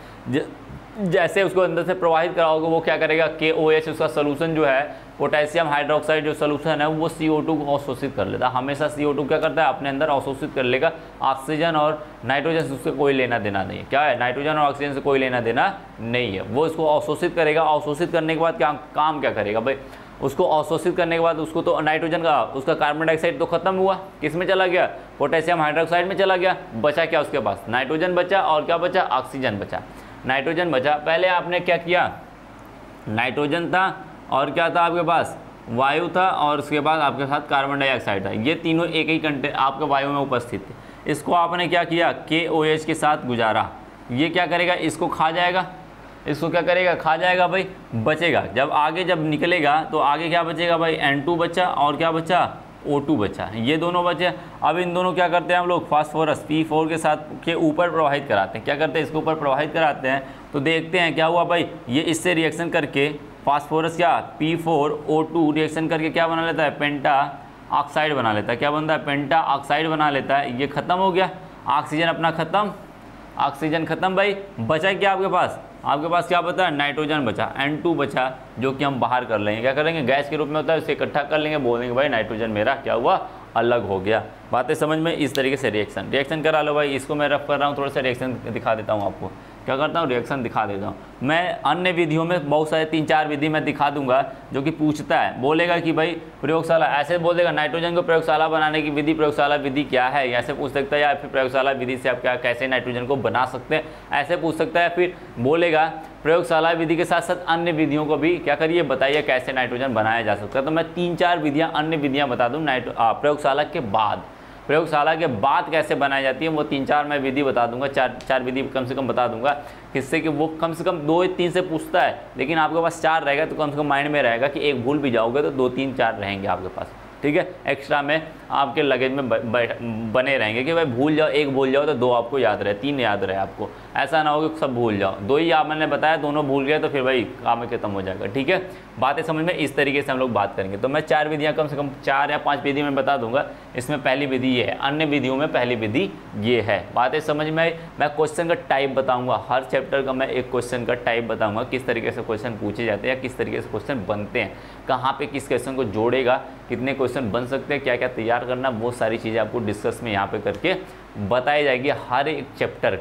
जैसे उसको अंदर से प्रवाहित कराओगे वो क्या करेगा, KOH उसका सोल्यूशन जो है, पोटेशियम हाइड्रोक्साइड जो सोल्यूशन है वो CO2 को अवशोषित कर लेता है। हमेशा CO2 क्या करता है, अपने अंदर अवशोषित कर लेगा। ऑक्सीजन और नाइट्रोजन से उससे कोई लेना देना नहीं है। क्या है, नाइट्रोजन और ऑक्सीजन से कोई लेना देना नहीं है। वो इसको अवशोषित करेगा। अवशोषित करने के बाद क्या काम क्या करेगा भाई, उसको अवशोषित करने के बाद उसको तो नाइट्रोजन का, उसका कार्बन डाइऑक्साइड तो खत्म हुआ, किस में चला गया, पोटेशियम हाइड्रोक्साइड में चला गया। बचा क्या उसके पास, नाइट्रोजन बचा और क्या बचा, ऑक्सीजन बचा, नाइट्रोजन बचा। पहले आपने क्या किया, नाइट्रोजन था और क्या था आपके पास, वायु था, और उसके बाद आपके साथ कार्बन डाइऑक्साइड था। ये तीनों एक ही कंटेंट आपके वायु में उपस्थित थे। इसको आपने क्या किया, KOH के साथ गुजारा। ये क्या करेगा, इसको खा जाएगा, इसको क्या करेगा, खा जाएगा भाई, बचेगा। जब आगे जब निकलेगा तो आगे क्या बचेगा भाई, N2 बचा और क्या बचा, O2 बचा, ये दोनों बचे। अब इन दोनों क्या करते हैं हम लोग, फास्फोरस P4 के साथ के ऊपर प्रवाहित कराते हैं। क्या करते हैं, इसके ऊपर प्रवाहित कराते हैं, तो देखते हैं क्या हुआ भाई, ये इससे रिएक्शन करके फास्फोरस क्या, P4O2 रिएक्शन करके क्या बना लेता है, पेंटा ऑक्साइड बना लेता है। क्या बनता है, पेंटा ऑक्साइड बना लेता है। ये खत्म हो गया, ऑक्सीजन अपना खत्म, ऑक्सीजन खत्म भाई। बचा क्या आपके पास, आपके पास क्या बचा, नाइट्रोजन बचा, N2 बचा, जो कि हम बाहर कर लेंगे। क्या करेंगे, गैस के रूप में होता है, उसे इकट्ठा कर लेंगे, बोलेंगे भाई नाइट्रोजन मेरा क्या हुआ, अलग हो गया। बातें समझ में? इस तरीके से रिएक्शन करा लो भाई। इसको मैं रफ कर रहा हूँ, थोड़ा सा रिएक्शन दिखा देता हूँ आपको। क्या करता हूँ, रिएक्शन दिखा देता हूँ। मैं अन्य विधियों में बहुत सारे 3-4 विधि मैं दिखा दूंगा, जो कि पूछता है, बोलेगा कि भाई प्रयोगशाला, ऐसे बोल देगा नाइट्रोजन को प्रयोगशाला बनाने की विधि, प्रयोगशाला विधि क्या है, ऐसे पूछ सकता है, या फिर प्रयोगशाला विधि से आप क्या कैसे नाइट्रोजन को बना सकते हैं, ऐसे पूछ सकता है। फिर बोलेगा प्रयोगशाला विधि के साथ साथ अन्य विधियों को भी क्या करिए, बताइए कैसे नाइट्रोजन बनाया जा सकता है। तो मैं 3-4 विधियाँ, अन्य विधियाँ बता दूँ प्रयोगशाला के बाद, प्रयोगशाला के बाद कैसे बनाई जाती है, वो 3-4 मैं विधि बता दूंगा, 4 विधि कम से कम बता दूंगा, किससे कि वो कम से कम 2-3 से पूछता है, लेकिन आपके पास 4 रहेगा तो कम से कम माइंड में रहेगा कि एक भूल भी जाओगे तो 2-3-4 रहेंगे आपके पास, ठीक है, एक्स्ट्रा में आपके लगेज में बने रहेंगे कि भाई भूल जाओ, एक भूल जाओ तो 2 आपको याद रहे, 3 याद रहे आपको, ऐसा ना हो कि सब भूल जाओ। 2 ही आप मैंने बताया, दोनों भूल गए तो फिर भाई काम में खत्म हो जाएगा, ठीक है। बातें समझ में? इस तरीके से हम लोग बात करेंगे। तो मैं 4 विधियाँ कम से कम 4 या 5 विधि में बता दूंगा। इसमें पहली विधि ये है, अन्य विधियों में पहली विधि ये है। बातें समझ में? मैं क्वेश्चन का टाइप बताऊंगा, हर चैप्टर का मैं एक क्वेश्चन का टाइप बताऊंगा, किस तरीके से क्वेश्चन पूछे जाते हैं या किस तरीके से क्वेश्चन बनते हैं, कहाँ पे किस क्वेश्चन को जोड़ेगा, कितने क्वेश्चन बन सकते हैं, क्या क्या तैयार करना, वो सारी चीज़ें आपको डिस्कस में यहाँ पे करके बताई जाएगी। हर एक चैप्टर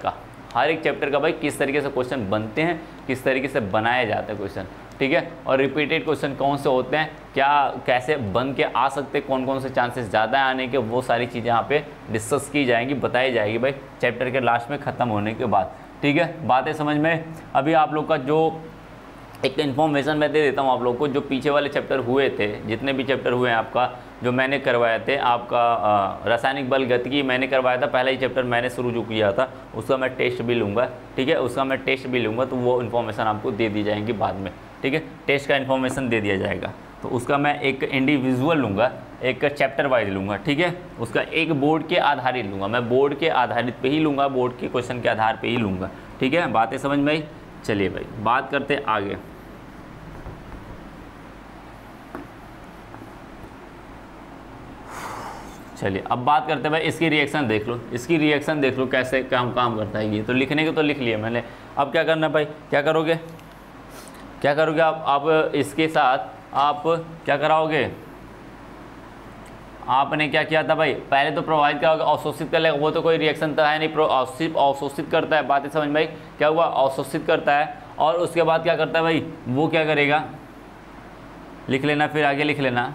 का भाई किस तरीके से क्वेश्चन बनते हैं, किस तरीके से बनाए जाते हैं क्वेश्चन, ठीक है। और रिपीटेड क्वेश्चन कौन से होते हैं, क्या कैसे बन के आ सकते, कौन कौन से चांसेस ज़्यादा है आने के, वो सारी चीज़ें यहाँ पे डिस्कस की जाएंगी, बताई जाएगी भाई चैप्टर के लास्ट में ख़त्म होने के बाद, ठीक है। बातें समझ में? अभी आप लोग का जो एक इन्फॉर्मेशन मैं दे देता हूँ आप लोग को, जो पीछे वाले चैप्टर हुए थे, जितने भी चैप्टर हुए हैं आपका, जो मैंने करवाए थे, आपका रासायनिक बल गतिकी मैंने करवाया था, पहला ही चैप्टर मैंने शुरू जो किया था, उसका मैं टेस्ट भी लूँगा, ठीक है, उसका मैं टेस्ट भी लूँगा, तो वो इन्फॉर्मेशन आपको दे दी जाएंगी बाद में, ठीक है। टेस्ट का इन्फॉर्मेशन दे दिया जाएगा, तो उसका मैं एक इंडिविजुअल लूँगा, एक चैप्टर वाइज लूँगा, ठीक है। उसका एक बोर्ड के आधारित लूँगा, मैं बोर्ड के आधारित पे ही लूँगा, बोर्ड के क्वेश्चन के आधार पे ही लूँगा, ठीक है। बातें समझ में आई? चलिए भाई बात करते आगे। चलिए अब बात करते हैं भाई, इसकी रिएक्शन देख लो, इसकी रिएक्शन देख लो कैसे काम करता है ये। तो लिखने के तो लिख लिए मैंने, अब क्या करना भाई, क्या करोगे आप इसके साथ आप क्या कराओगे, आपने क्या किया था भाई, पहले तो प्रवाहित क्या होगा, अवशोषित कर लेगा, वो तो कोई रिएक्शन तो है नहीं, सिर्फ अवशोषित करता है। बातें समझ भाई, क्या हुआ, अवशोषित करता है, और उसके बाद क्या करता है भाई, वो क्या करेगा, लिख लेना, फिर आगे लिख लेना,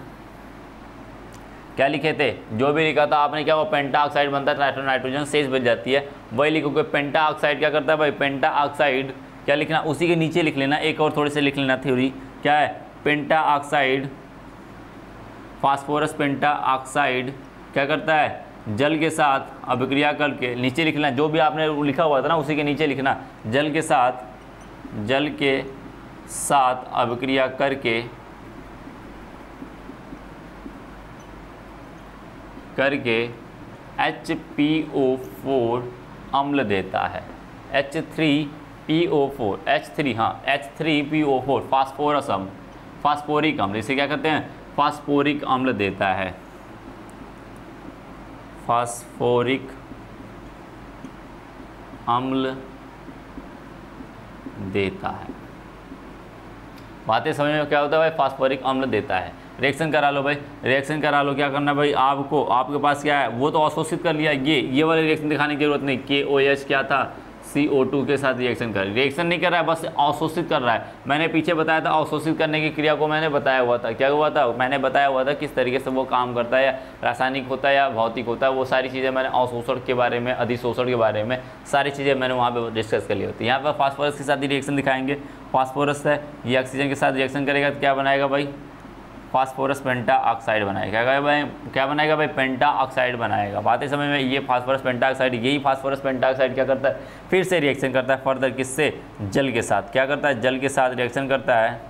क्या लिखे थे, जो भी लिखा था आपने, क्या वो पेंटा ऑक्साइड बनता है, नाइट्रोजन शेष बच जाती है, वही लिखोगे। पेंटा ऑक्साइड क्या करता है भाई, पेंटा ऑक्साइड क्या लिखना, उसी के नीचे लिख लेना, एक और थोड़े से लिख लेना थ्योरी, क्या है, पेंटा ऑक्साइड फास्फोरस पेंटा ऑक्साइड क्या करता है, जल के साथ अभिक्रिया करके, नीचे लिखना जो भी आपने लिखा हुआ था ना उसी के नीचे लिखना, जल के साथ अभिक्रिया करके H3PO4 अम्ल देता है। H3PO4 H3PO4 फास्फोरिक अम्ल, इसे क्या कहते हैं, फास्फोरिक अम्ल देता है, फास्फोरिक अम्ल देता है। बातें समझ में क्या होता है भाई, फास्फोरिक अम्ल देता है। रिएक्शन करा लो भाई, रिएक्शन करा लो, क्या करना भाई, आपको आपके पास क्या है वो तो अवशोषित कर लिया, ये वाले रिएक्शन दिखाने की जरूरत नहीं। KOH क्या था, CO2 के साथ रिएक्शन कर, रिएक्शन नहीं कर रहा है, बस अवशोषित कर रहा है। मैंने पीछे बताया था अवशोषित करने की क्रिया को, मैंने बताया हुआ था, क्या हुआ था, मैंने बताया हुआ था किस तरीके से वो काम करता है, या रासायनिक होता है या भौतिक होता है, वो सारी चीज़ें मैंने अवशोषण के बारे में, अधिशोषण के बारे में सारी चीज़ें मैंने वहाँ पर डिस्कस कर ली होती है। यहाँ पर फास्फोरस के साथ ही रिएक्शन दिखाएंगे, फास्फोरस है ये ऑक्सीजन के साथ रिएक्शन करेगा तो क्या बनाएगा भाई, फास्फोरस पेंटा ऑक्साइड बनाएगा, क्या बनाएगा भाई, पेंटा ऑक्साइड बनाएगा। बातें समझ में, ये फास्फोरस पेंटा ऑक्साइड, यही फास्फोरस पेंटा ऑक्साइड क्या करता है, फिर से रिएक्शन करता है फर्दर, किससे, जल के साथ, क्या करता है, जल के साथ रिएक्शन करता है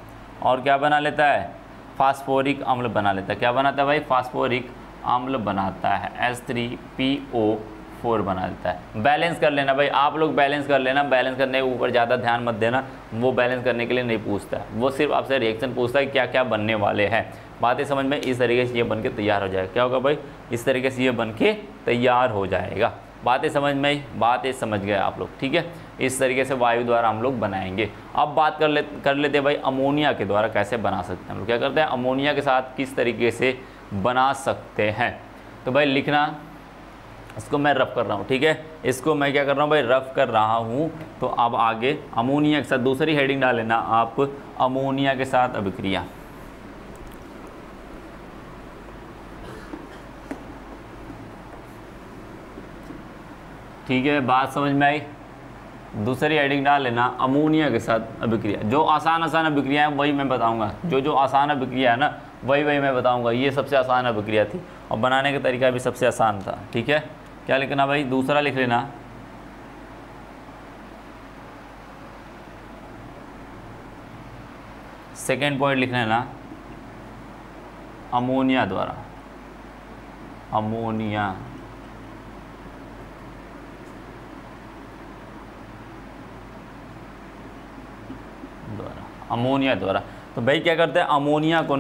और क्या बना लेता है, फास्फोरिक अम्ल बना लेता है। क्या बनाता है भाई, फास्फोरिक अम्ल बनाता है, H3PO4 बना देता है। बैलेंस कर लेना भाई, आप लोग बैलेंस कर लेना, बैलेंस करने के ऊपर ज़्यादा ध्यान मत देना, वो बैलेंस करने के लिए नहीं पूछता है, वो सिर्फ आपसे रिएक्शन पूछता है क्या क्या बनने वाले हैं। बातें समझ में, इस तरीके से ये बन के तैयार हो जाएगा, क्या होगा भाई, इस तरीके से ये बन के तैयार हो जाएगा। बातें समझ में, बातें समझ गए आप लोग, ठीक है। इस तरीके से वायु द्वारा हम लोग बनाएंगे। अब बात कर लेते भाई अमोनिया के द्वारा कैसे बना सकते हैं हम लोग, क्या करते हैं, अमोनिया के साथ किस तरीके से बना सकते हैं। तो भाई लिखना, इसको मैं रफ कर रहा हूँ, ठीक है, इसको मैं क्या कर रहा हूँ भाई, रफ कर रहा हूँ। तो अब आगे अमोनिया के साथ दूसरी हेडिंग डाल लेना आप, अमोनिया के साथ अभिक्रिया, ठीक है, बात समझ में आई। दूसरी हेडिंग डाल लेना अमोनिया के साथ अभिक्रिया, जो आसान अभिक्रिया है वही मैं बताऊंगा, जो आसान अभिक्रिया है ना वही मैं बताऊंगा। ये सबसे आसान अभिक्रिया थी और बनाने का तरीका भी सबसे आसान था, ठीक है। क्या लिखना भाई, दूसरा लिख लेना, सेकेंड पॉइंट लिख लेना, अमोनिया द्वारा, अमोनिया द्वारा। तो भाई क्या करते हैं, अमोनिया को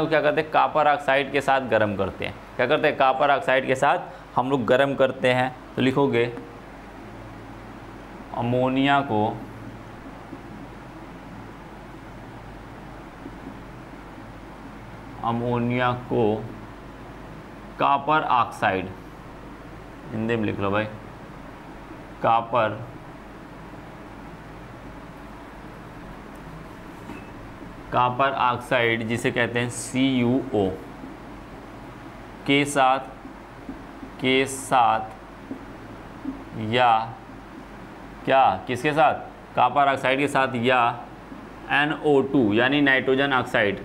क्या करते हैं, कॉपर ऑक्साइड के साथ गर्म करते हैं। क्या करते हैं, कॉपर ऑक्साइड के साथ हम लोग गर्म करते हैं। तो लिखोगे अमोनिया को कॉपर ऑक्साइड, हिंदी में लिख लो भाई, कॉपर ऑक्साइड जिसे कहते हैं CuO के साथ या क्या, किसके साथ, कॉपर ऑक्साइड के साथ, या NO2 यानी नाइट्रोजन ऑक्साइड,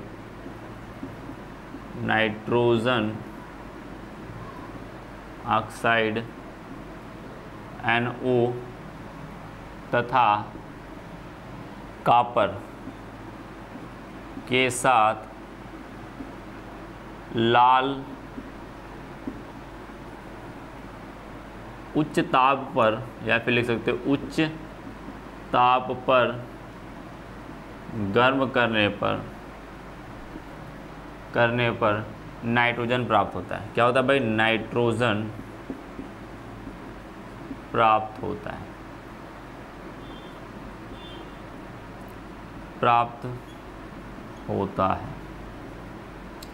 NO तथा कॉपर के साथ लाल उच्च ताप पर, या फिर लिख सकते हो उच्च ताप पर गर्म करने पर नाइट्रोजन प्राप्त होता है। क्या होता है भाई, नाइट्रोजन प्राप्त होता है,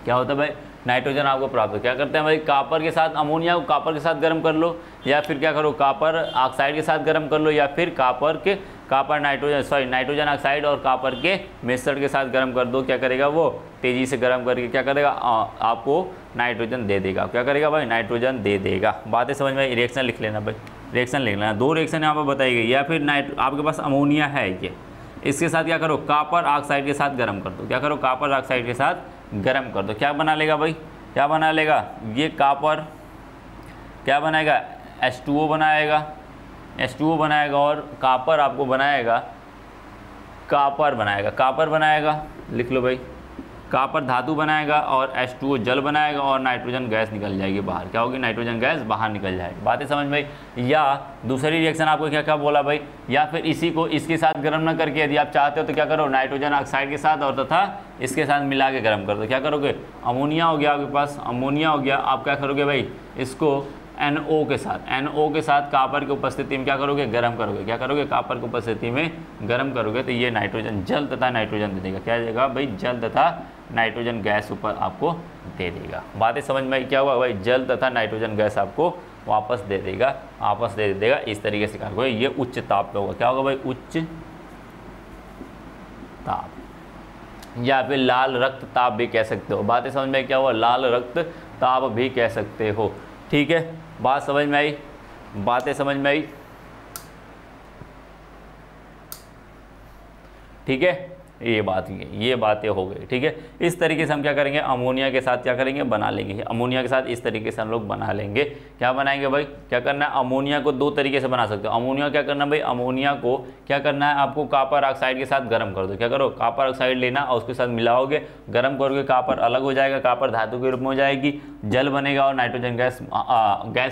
क्या होता है भाई, नाइट्रोजन आपको प्राप्त हो। क्या करते हैं भाई, कॉपर के साथ, अमोनिया को कॉपर के साथ गर्म कर लो, या फिर क्या करो, कॉपर ऑक्साइड के साथ गर्म कर लो, या फिर नाइट्रोजन ऑक्साइड और कॉपर के मिश्रण के साथ गर्म कर दो। क्या करेगा वो, तेज़ी से गर्म करके क्या करेगा, आपको नाइट्रोजन दे देगा। क्या करेगा भाई, नाइट्रोजन दे देगा। बातें समझ में, रिएक्शन लिख लेना भाई, रिएक्शन लिख लेना, दो रिएक्शन यहाँ पर बताई गई। या फिर आपके पास अमोनिया है ये, इसके साथ क्या करो, कॉपर ऑक्साइड के साथ गर्म कर दो। क्या करो, कॉपर ऑक्साइड के साथ गर्म कर दो, क्या बना लेगा भाई, क्या बना लेगा, ये कॉपर क्या बनाएगा, H2O बनाएगा, H2O बनाएगा और कॉपर आपको बनाएगा, कॉपर बनाएगा, कॉपर बनाएगा, लिख लो भाई, कॉपर धातु बनाएगा और H2O जल बनाएगा और नाइट्रोजन गैस निकल जाएगी बाहर, क्या होगी, नाइट्रोजन गैस बाहर निकल जाएगी। बातें समझ में आई। या दूसरी रिएक्शन आपको क्या क्या बोला भाई, या फिर इसी को इसके साथ गर्म ना करके यदि आप चाहते हो तो क्या करो, नाइट्रोजन ऑक्साइड के साथ और तथा इसके साथ मिला के गर्म कर दो, क्या करोगे, अमोनिया हो गया आपके पास, अमोनिया हो गया, आप क्या करोगे भाई, इसको NO के साथ, NO के साथ कॉपर की उपस्थिति में क्या करोगे, गर्म करोगे, क्या करोगे, कॉपर की उपस्थिति में गर्म करोगे तो ये नाइट्रोजन जल तथा नाइट्रोजन दे देगा, क्या देगा भाई, जल तथा नाइट्रोजन गैस ऊपर आपको दे देगा। बातें समझ में आई, क्या हुआ भाई, जल तथा नाइट्रोजन गैस आपको वापस दे देगा, वापस दे देगा। इस तरीके से क्या ये उच्च ताप पे होगा, क्या होगा भाई, उच्च ताप, या फिर लाल रक्त ताप भी कह सकते हो। बातें समझ में क्या हुआ, लाल रक्त ताप भी कह सकते हो, ठीक है, बात समझ में आई, बातें समझ में आई, ठीक है, ये बातें हो गई, ठीक है। इस तरीके से हम क्या करेंगे, अमोनिया के साथ क्या करेंगे, बना लेंगे, अमोनिया के साथ इस तरीके से हम लोग बना लेंगे। क्या बनाएंगे भाई, क्या करना है, अमोनिया को दो तरीके से बना सकते हो। अमोनिया क्या करना है भाई, अमोनिया को क्या करना है आपको, कॉपर ऑक्साइड के साथ गर्म कर दो, क्या करो, कॉपर ऑक्साइड लेना और उसके साथ मिलाओगे, गर्म करोगे, कॉपर अलग हो जाएगा, कॉपर धातु के रूप में हो जाएगी, जल बनेगा और नाइट्रोजन गैस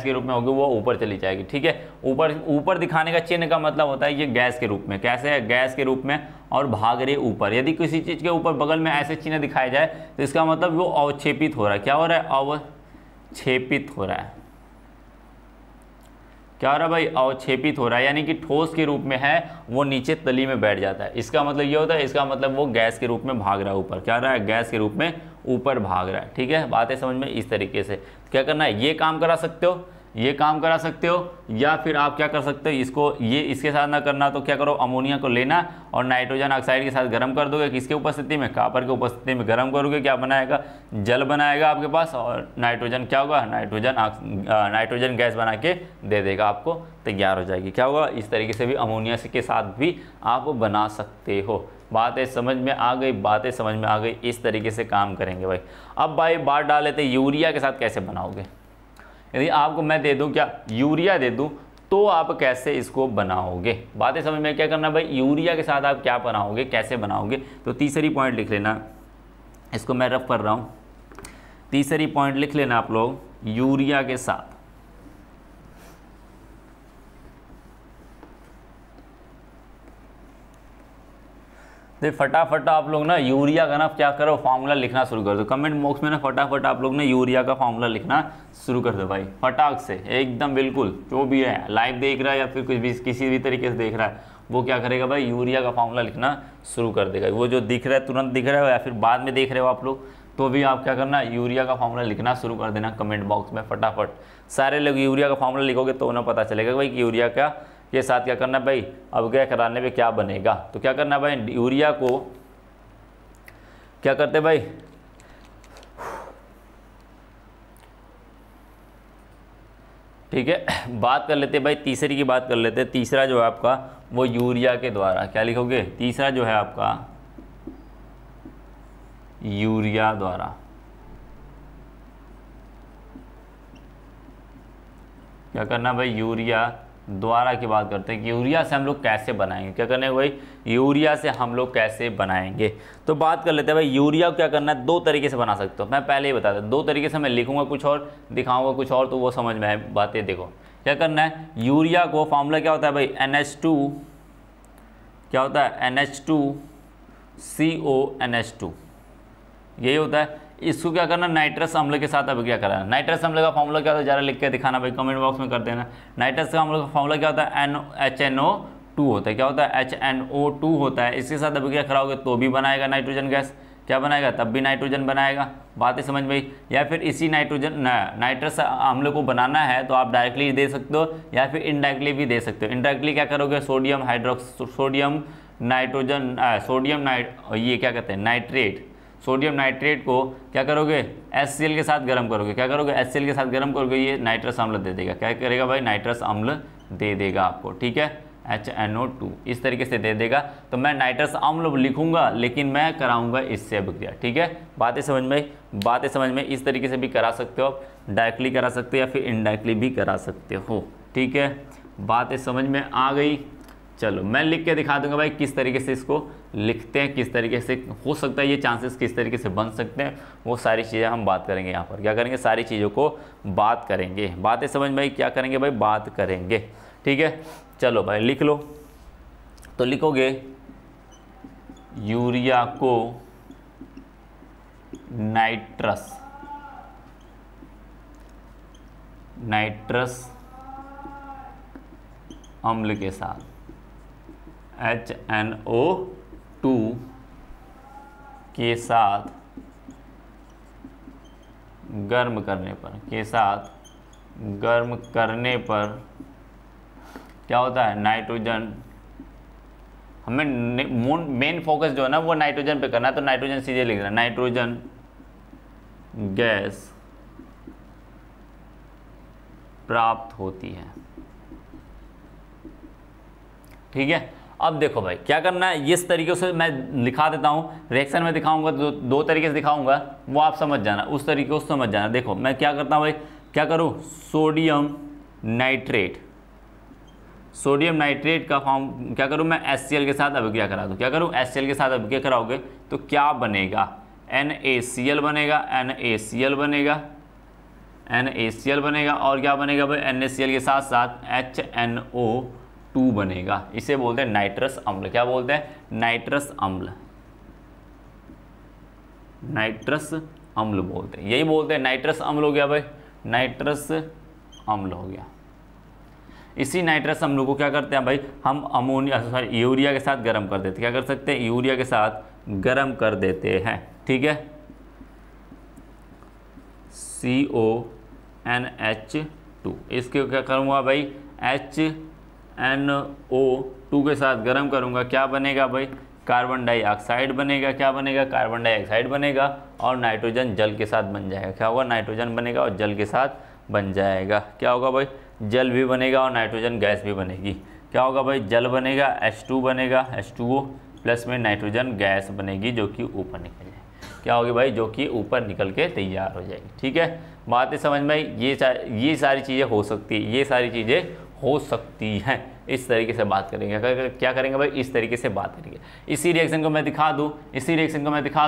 के रूप में होगी, वो ऊपर चली जाएगी, ठीक है। ऊपर दिखाने का चिन्ह का मतलब होता है ये गैस के रूप में, कैसे है, गैस के रूप में और भाग रहे ऊपर। यदि किसी चीज़ के ऊपर बगल में ऐसे चिन्ह दिखाया जाए तो इसका मतलब वो अवक्षेपित हो रहा है, क्या हो रहा है, अवक्षेपित हो रहा है, क्या हो रहा है भाई, अवक्षेपित हो रहा है, यानी कि ठोस के रूप में है, वो नीचे तली में बैठ जाता है। इसका मतलब ये होता है, इसका मतलब वो गैस के रूप में भाग रहा है ऊपर, क्या रहा है, गैस के रूप में ऊपर भाग रहा है, ठीक है। बातें समझ में, इस तरीके से क्या करना है, ये काम करा सकते हो, ये काम करा सकते हो, या फिर आप क्या कर सकते हो, इसको ये इसके साथ ना करना तो क्या करो, अमोनिया को लेना और नाइट्रोजन ऑक्साइड के साथ गर्म कर दोगे, किसके उपस्थिति में, कॉपर की उपस्थिति में गर्म करोगे, क्या बनाएगा, जल बनाएगा आपके पास और नाइट्रोजन क्या होगा, नाइट्रोजन गैस बना के दे देगा, आपको तैयार हो जाएगी। क्या होगा, इस तरीके से भी अमोनिया के साथ भी आप बना सकते हो। बातें समझ में आ गई, बातें समझ में आ गई, इस तरीके से काम करेंगे भाई। अब भाई बात डाल लेते यूरिया के साथ कैसे बनाओगे। यदि आपको मैं दे दूं, क्या यूरिया दे दूं, तो आप कैसे इसको बनाओगे। बातें समझ में, क्या करना भाई, यूरिया के साथ आप क्या बनाओगे, कैसे बनाओगे। तो तीसरी पॉइंट लिख लेना, इसको मैं रफ कर रहा हूं, तीसरी पॉइंट लिख लेना आप लोग, यूरिया के साथ। फटाफट आप लोग ना यूरिया का ना क्या करो, फार्मूला लिखना शुरू कर दो कमेंट बॉक्स में ना, फटाफट आप लोग ने यूरिया का फार्मूला लिखना शुरू कर दो भाई, फटाक से एकदम, बिल्कुल जो भी है लाइव देख रहा है या फिर कुछ भी किसी भी तरीके से देख रहा है, वो क्या करेगा भाई, यूरिया का फार्मूला लिखना शुरू कर देगा। वो जो दिख रहा है तुरंत दिख रहा है या फिर बाद में देख रहे हो आप लोग, तो भी आप क्या करना, यूरिया का फार्मूला लिखना शुरू कर देना कमेंट बॉक्स में फटाफट। सारे लोग यूरिया का फार्मूला लिखोगे तो उन्हें पता चलेगा भाई कि यूरिया का के साथ क्या करना भाई, अब क्या कराने पे क्या बनेगा। तो क्या करना भाई, यूरिया को क्या करते भाई, ठीक है। बात कर लेते भाई, तीसरी की बात कर लेते। तीसरा जो है आपका वो यूरिया के द्वारा, क्या लिखोगे, तीसरा जो है आपका यूरिया द्वारा, क्या करना भाई, यूरिया द्वारा की बात करते हैं कि यूरिया से हम लोग कैसे बनाएंगे। क्या करना है भाई, यूरिया से हम लोग कैसे बनाएंगे। तो बात कर लेते हैं भाई, यूरिया को क्या करना है, दो तरीके से बना सकते हो। मैं पहले ही बता दूं, दो तरीके से मैं लिखूंगा कुछ और, दिखाऊंगा कुछ और, तो वो समझ में आए बातें। देखो क्या करना है, यूरिया को फॉर्मूला क्या होता है भाई, NH2, क्या होता है, NH2CONH2, यही होता है। इसको क्या करना, नाइट्रस अम्ल के साथ अब क्या करना है, नाइट्रस अम्ल का फॉर्मूला क्या होता है, जरा लिख के दिखाना भाई, कमेंट बॉक्स में कर देना। नाइट्रस का अम्ल का फॉर्मूला क्या होता है, HNO2 होता है, क्या होता है, HNO2 होता है। इसके साथ अब क्या कराओगे तो भी बनाएगा नाइट्रोजन गैस, क्या बनाएगा, तब भी नाइट्रोजन बनाएगा। बातें समझ में आई। या फिर इसी नाइट्रस अम्ल को बनाना है तो आप डायरेक्टली दे सकते हो या फिर इनडायरेक्टली भी दे सकते हो। इनडायरेक्टली क्या करोगे, सोडियम नाइट्रेट को क्या करोगे, HCl के साथ गर्म करोगे, क्या करोगे, HCl के साथ गर्म करोगे, ये नाइट्रस अम्ल दे देगा। क्या करेगा भाई, नाइट्रस अम्ल दे देगा आपको, ठीक है। HNO2 इस तरीके से दे देगा। तो मैं नाइट्रस अम्ल लिखूंगा लेकिन मैं कराऊंगा इससे अभिक्रिया। ठीक है, बातें समझ में इस तरीके से भी करा सकते हो, डायरेक्टली करा सकते हो या फिर इनडायरेक्टली भी करा सकते हो। ठीक है, बातें समझ में आ गई। चलो मैं लिख के दिखा दूंगा भाई किस तरीके से इसको लिखते हैं, किस तरीके से हो सकता है ये चांसेस किस तरीके से बन सकते हैं, वो सारी चीज़ें हम बात करेंगे। यहाँ पर क्या करेंगे, सारी चीज़ों को बात करेंगे। बातें समझ में क्या करेंगे भाई, बात करेंगे। ठीक है, चलो भाई लिख लो। तो लिखोगे यूरिया को नाइट्रस अम्ल के साथ HNO2 के साथ गर्म करने पर क्या होता है, नाइट्रोजन, हमें मेन फोकस जो है ना वो नाइट्रोजन पे करना है, तो नाइट्रोजन सीधे लिख रहा है, नाइट्रोजन गैस प्राप्त होती है। ठीक है, अब देखो भाई क्या करना है, इस तरीके से मैं लिखा देता हूँ, रिएक्शन में दिखाऊंगा दो तरीके से दिखाऊंगा, वो आप समझ जाना, उस तरीके को समझ जाना। देखो मैं क्या करता हूँ भाई, क्या करूँ, सोडियम नाइट्रेट का फॉर्म क्या करूँ मैं, HCl के साथ अभिक्रिया करा दूँ। क्या करूँ, HCl के साथ अभिक्रिया कराओगे तो क्या बनेगा, NaCl बनेगा और क्या बनेगा भाई, NaCl के साथ साथ HNO2 बनेगा। इसे बोलते हैं नाइट्रस अम्ल। क्या बोलते हैं, नाइट्रस अम्ल बोलते हैं, यही बोलते हैं नाइट्रस अम्ल हो गया भाई, नाइट्रस अम्ल हो गया। इसी नाइट्रस अम्ल को क्या करते हैं भाई, हम यूरिया के साथ गर्म कर देते हैं। क्या कर सकते हैं, यूरिया के साथ गर्म कर देते हैं। ठीक है, CONH2 इसके क्या करूँगा भाई, HNO2 के साथ गर्म करूँगा, क्या बनेगा भाई, कार्बन डाइऑक्साइड बनेगा। क्या बनेगा, कार्बन डाइऑक्साइड बनेगा और नाइट्रोजन जल के साथ बन जाएगा। क्या होगा, नाइट्रोजन बनेगा और जल के साथ बन जाएगा। क्या होगा भाई, जल भी बनेगा और नाइट्रोजन गैस भी बनेगी। क्या होगा भाई, जल बनेगा, H2 बनेगा, H2O प्लस में नाइट्रोजन गैस बनेगी जो कि ऊपर निकल जाएगी। क्या होगी भाई, जो कि ऊपर निकल के तैयार हो जाएगी। ठीक है, बातें समझ में, ये सारी चीज़ें हो सकती है, ये सारी चीज़ें हो सकती हैं। इस तरीके से बात करेंगे, क्या करेंगे भाई, इस तरीके से बात करेंगे। इसी रिएक्शन को मैं दिखा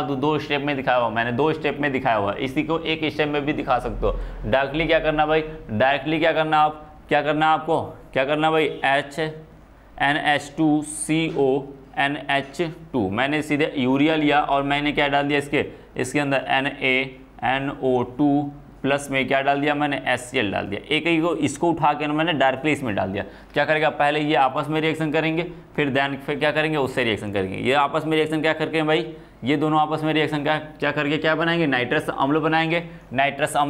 दूँ, दो स्टेप में दिखाया हुआ, मैंने 2 स्टेप में दिखाया हुआ, इसी को एक स्टेप में भी दिखा सकते हो। डायरेक्टली क्या करना भाई, क्या करना भाई, NH2CONH2 मैंने सीधे यूरिया लिया और मैंने क्या डाल दिया इसके अंदर NaNO2 प्लस में क्या डाल दिया मैंने, HCl डाल दिया। एक ही को इसको उठा के मैंने डायरेक्टली इसमें डाल दिया। क्या करेगा, पहले ये आपस में रिएक्शन करेंगे, फिर क्या करेंगे, उससे रिएक्शन करेंगे। ये आपस में रिएक्शन क्या करके भाई, ये दोनों आपस में रिएक्शन क्या करके क्या बनाएंगे, नाइट्रस अम्ल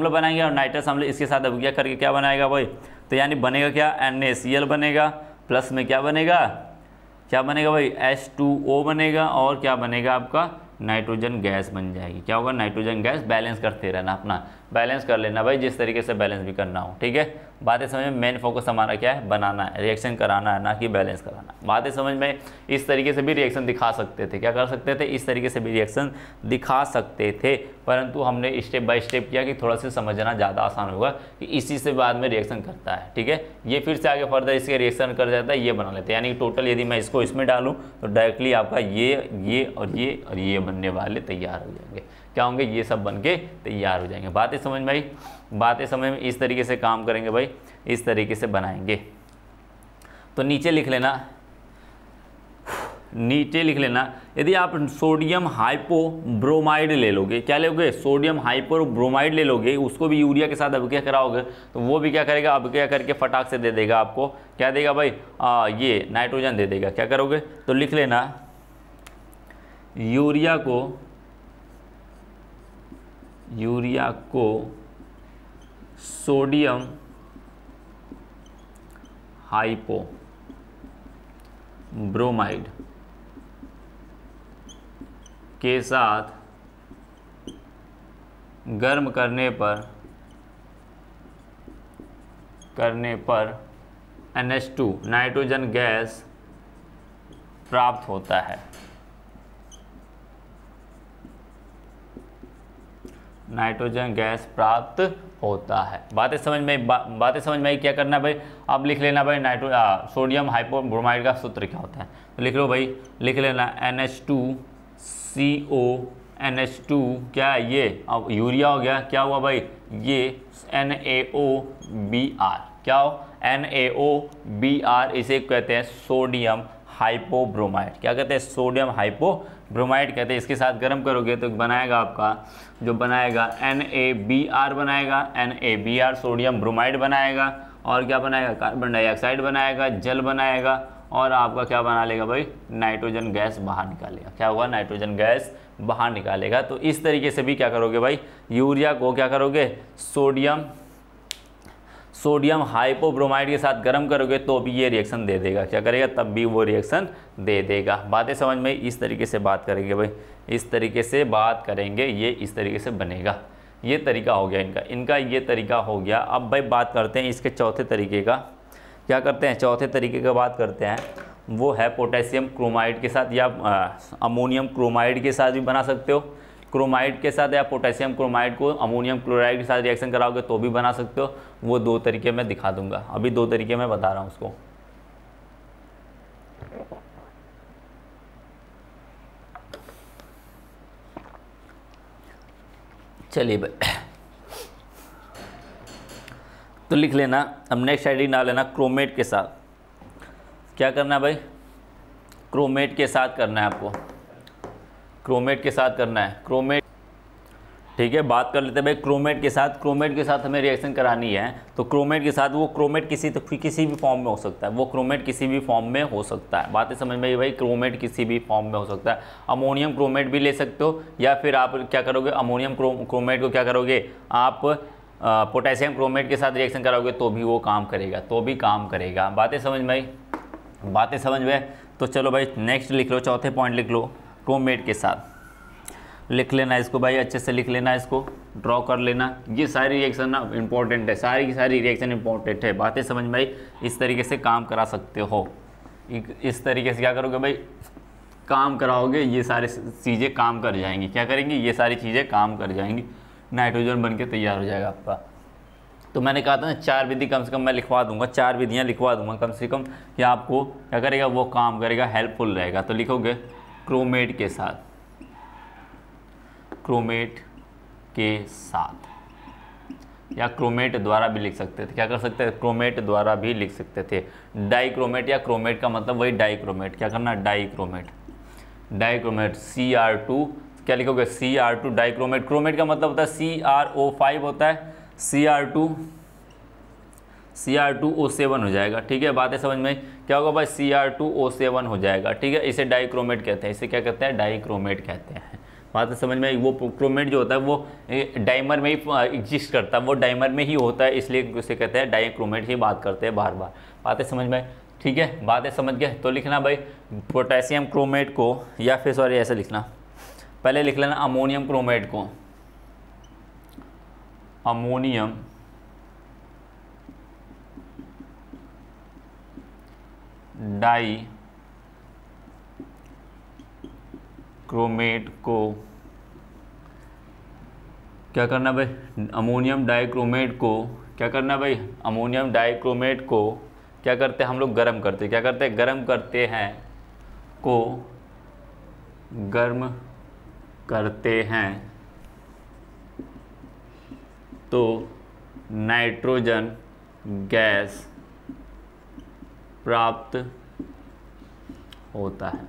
बनाएंगे और नाइट्रस अम्ल इसके साथ अभिक्रिया करके क्या बनाएगा भाई, तो यानी बनेगा क्या, NaCl बनेगा प्लस में क्या बनेगा भाई, H2O बनेगा और क्या बनेगा आपका, नाइट्रोजन गैस बन जाएगी। क्या होगा, नाइट्रोजन गैस। बैलेंस करते रहना, अपना बैलेंस कर लेना भाई, जिस तरीके से बैलेंस भी करना हो। ठीक है, बातें समझ में, मेन फोकस हमारा क्या है, बनाना है, रिएक्शन कराना है, ना कि बैलेंस कराना। बातें समझ में, इस तरीके से भी रिएक्शन दिखा सकते थे। क्या कर सकते थे, इस तरीके से भी रिएक्शन दिखा सकते थे, परंतु हमने स्टेप बाय स्टेप किया कि थोड़ा सा समझना ज़्यादा आसान होगा कि इसी से बाद में रिएक्शन करता है। ठीक है, ये फिर से आगे फर्दर इसके रिएक्शन कर जाता है, ये बना लेते हैं। यानी टोटल यदि मैं इसको इसमें डालूँ तो डायरेक्टली आपका ये और ये बनने वाले तैयार हो जाएंगे। क्या होंगे, ये सब बन के तैयार हो जाएंगे। बातें समझ में आई, बातें समझ में, इस तरीके से काम करेंगे भाई, इस तरीके से बनाएंगे। तो नीचे लिख लेना, यदि आप सोडियम हाइपोब्रोमाइड ले लोगे, क्या लोगे, सोडियम हाइपोब्रोमाइड ले लोगे, उसको भी यूरिया के साथ अभिक्रिया कराओगे तो वो भी क्या करेगा, अभिक्रिया करके फटाक से दे देगा आपको, क्या देगा भाई, ये नाइट्रोजन दे देगा। क्या करोगे, तो लिख लेना, यूरिया को सोडियम हाइपोब्रोमाइड के साथ गर्म करने पर NH2 नाइट्रोजन गैस प्राप्त होता है। नाइट्रोजन गैस प्राप्त होता है। बातें समझ में आई। क्या करना है भाई, अब लिख लेना भाई सोडियम हाइपोब्रोमाइड का सूत्र क्या होता है। तो लिख लो भाई, लिख लेना NH2CO NH2 क्या है ये, अब यूरिया हो गया, क्या हुआ भाई ये NaOBr, क्या हो NaOBr, इसे कहते हैं सोडियम हाइपोब्रोमाइड। क्या कहते हैं, सोडियम हाइपोब्रोमाइड कहते हैं। इसके साथ गर्म करोगे तो बनाएगा आपका जो बनाएगा NaBr बनाएगा, NaBr सोडियम ब्रोमाइड बनाएगा, और क्या बनाएगा कार्बन डाइऑक्साइड बनाएगा, जल बनाएगा, और आपका क्या बना लेगा भाई नाइट्रोजन गैस बाहर निकालेगा। क्या होगा, नाइट्रोजन गैस बाहर निकालेगा। तो इस तरीके से भी क्या करोगे भाई, यूरिया को क्या करोगे सोडियम हाइपोब्रोमाइड के साथ गर्म करोगे तो भी ये रिएक्शन दे देगा। क्या करेगा, तब भी वो रिएक्शन दे देगा। बातें समझ में, इस तरीके से बात करेंगे भाई, इस तरीके से बात करेंगे, ये इस तरीके से बनेगा। ये तरीका हो गया इनका ये तरीका हो गया। अब भाई बात करते हैं इसके चौथे तरीके का। क्या करते हैं, चौथे तरीके का बात करते हैं, वो है पोटेशियम क्रोमाइड के साथ या अमोनियम क्रोमाइड के साथ भी बना सकते हो। क्रोमाइड के साथ या पोटेशियम क्रोमाइड को अमोनियम क्लोराइड के साथ रिएक्शन कराओगे तो भी बना सकते हो। वो दो तरीके मैं दिखा दूंगा, अभी दो तरीके मैं बता रहा हूँ उसको। चलिए भाई, तो लिख लेना, अब नेक्स्ट हेडिंग डाल लेना क्रोमेट के साथ। क्या करना है भाई, क्रोमेट के साथ करना है आपको, क्रोमेट के साथ करना है, क्रोमेट। ठीक है, बात कर लेते हैं भाई क्रोमेट के साथ। क्रोमेट के साथ हमें रिएक्शन करानी है, तो क्रोमेट के साथ वो क्रोमेट किसी भी फॉर्म में हो सकता है, वो क्रोमेट किसी भी फॉर्म में हो सकता है। बातें समझ में आई भाई, क्रोमेट किसी भी फॉर्म में हो सकता है। अमोनियम क्रोमेट भी ले सकते हो, या फिर आप क्या करोगे, अमोनियम क्रोमेट को क्या करोगे आप पोटेशियम क्रोमेट के साथ रिएक्शन कराओगे तो भी वो काम करेगा, तो भी काम करेगा। बातें समझ में आई, बातें समझ में। तो चलो भाई नेक्स्ट लिख लो, चौथे पॉइंट लिख लो, क्रोमेट के साथ लिख लेना इसको भाई, अच्छे से लिख लेना, इसको ड्रॉ कर लेना। ये सारी रिएक्शन ना इंपॉर्टेंट है, सारी की सारी रिएक्शन इंपॉर्टेंट है। बातें समझ में आई, इस तरीके से काम करा सकते हो। इस तरीके से क्या करोगे भाई, काम कराओगे, ये सारी चीज़ें काम कर जाएंगी। क्या करेंगी, ये सारी चीज़ें काम कर जाएंगी, नाइट्रोजन बन के तैयार हो जाएगा आपका। तो मैंने कहा था ना 4 विधि कम से कम मैं लिखवा दूंगा, 4 विधियाँ लिखवा दूंगा कम से कम, कि आपको क्या करेगा, वो काम करेगा, हेल्पफुल रहेगा। तो लिखोगे क्रोमेट के साथ, क्रोमेट के साथ, या क्रोमेट द्वारा भी लिख सकते थे। क्या कर सकते थे, क्रोमेट द्वारा भी लिख सकते थे। डाइक्रोमेट या क्रोमेट का मतलब वही डाइक्रोमेट। क्या करना, डाइक्रोमेट, डाइक्रोमेट Cr2, क्या लिखोगे Cr2 डाइक्रोमेट। क्रोमेट का मतलब होता है CrO5 होता है, Cr2O7 हो जाएगा। ठीक है, बातें समझ में क्या होगा भाई, Cr2O7 हो जाएगा। ठीक है, इसे डाइक्रोमेट कहते हैं, इसे क्या कहते हैं, डाइक्रोमेट कहते हैं। बात समझ में। वो क्रोमेट जो होता है वो डाइमर में ही एग्जिस्ट करता है, वो डाइमर में ही होता है, इसलिए उसे कहते हैं डाइक्रोमेट ही बात करते हैं बार बार। बातें समझ में, ठीक है, बातें समझ गए। तो लिखना भाई पोटेशियम क्रोमेट को, या फिर सॉरी ऐसे लिखना, पहले लिख लेना अमोनियम क्रोमेट को, अमोनियम डाई क्रोमेट को क्या करना भाई, अमोनियम डाइक्रोमेट को क्या करना भाई, अमोनियम डाइक्रोमेट को क्या करते हैं हम लोग, गर्म करते हैं। क्या करते हैं, गर्म करते हैं, को गर्म करते हैं तो नाइट्रोजन गैस प्राप्त होता है।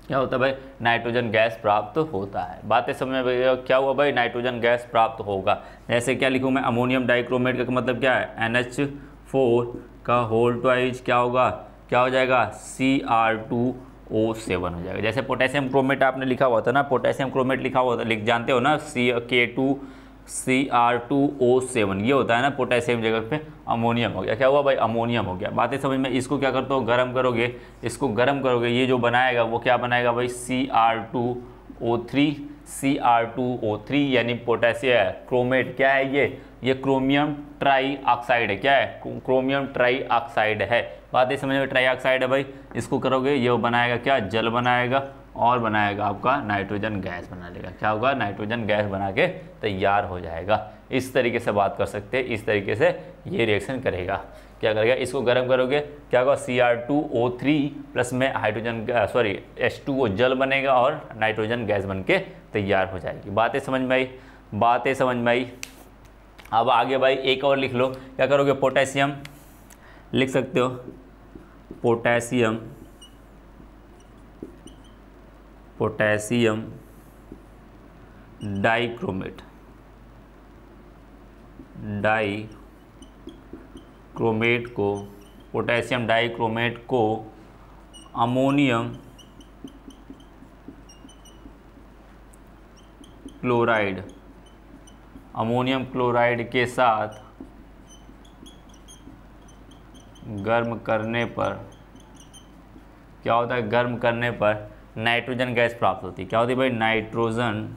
क्या होता है भाई, नाइट्रोजन गैस प्राप्त होता है। बातें समझ में, क्या हुआ भाई, नाइट्रोजन गैस प्राप्त होगा। जैसे क्या लिखूँ मैं, अमोनियम डाइक्रोमेट का मतलब क्या है, NH4 का होल ट्वाइज क्या होगा, क्या हो जाएगा, Cr2O7 हो जाएगा। जैसे पोटेशियम क्रोमेट आपने लिखा हुआ था ना, पोटेशियम क्रोमेट लिखा हुआ था, जानते हो ना, Cr2O7 ये होता है ना, पोटेशियम जगह पे अमोनियम हो गया। क्या हुआ भाई, अमोनियम हो गया। बातें समझ में। इसको क्या करते हो, गर्म करोगे, इसको गर्म करोगे, ये जो बनाएगा वो क्या बनाएगा भाई, Cr2O3 यानी पोटेशियम क्रोमेट क्या है ये, ये क्रोमियम ट्राई ऑक्साइड है। क्या है? क्रोमियम ट्राई ऑक्साइड है। बात ये समझ में, ट्राई ऑक्साइड है भाई, इसको करोगे ये बनाएगा क्या? जल बनाएगा और बनाएगा आपका नाइट्रोजन गैस बना लेगा। क्या होगा? नाइट्रोजन गैस बना के तैयार हो जाएगा। इस तरीके से बात कर सकते हैं, इस तरीके से ये रिएक्शन करेगा। क्या करेगा? इसको गर्म करोगे, क्या होगा? Cr2O3 प्लस में हाइड्रोजन H2O जल बनेगा और नाइट्रोजन गैस बन के तैयार हो जाएगी। बातें समझ में आई? बातें समझ में आई। अब आगे भाई एक और लिख लो। क्या करोगे? पोटेशियम लिख सकते हो, पोटेशियम डाइक्रोमेट को, पोटेशियम डाइक्रोमेट को अमोनियम क्लोराइड के साथ गर्म करने पर क्या होता है? गर्म करने पर नाइट्रोजन गैस प्राप्त होती है। क्या होती है भाई? नाइट्रोजन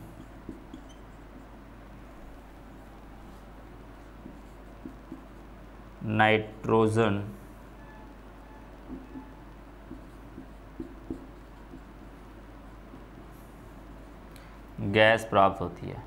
गैस प्राप्त होती है।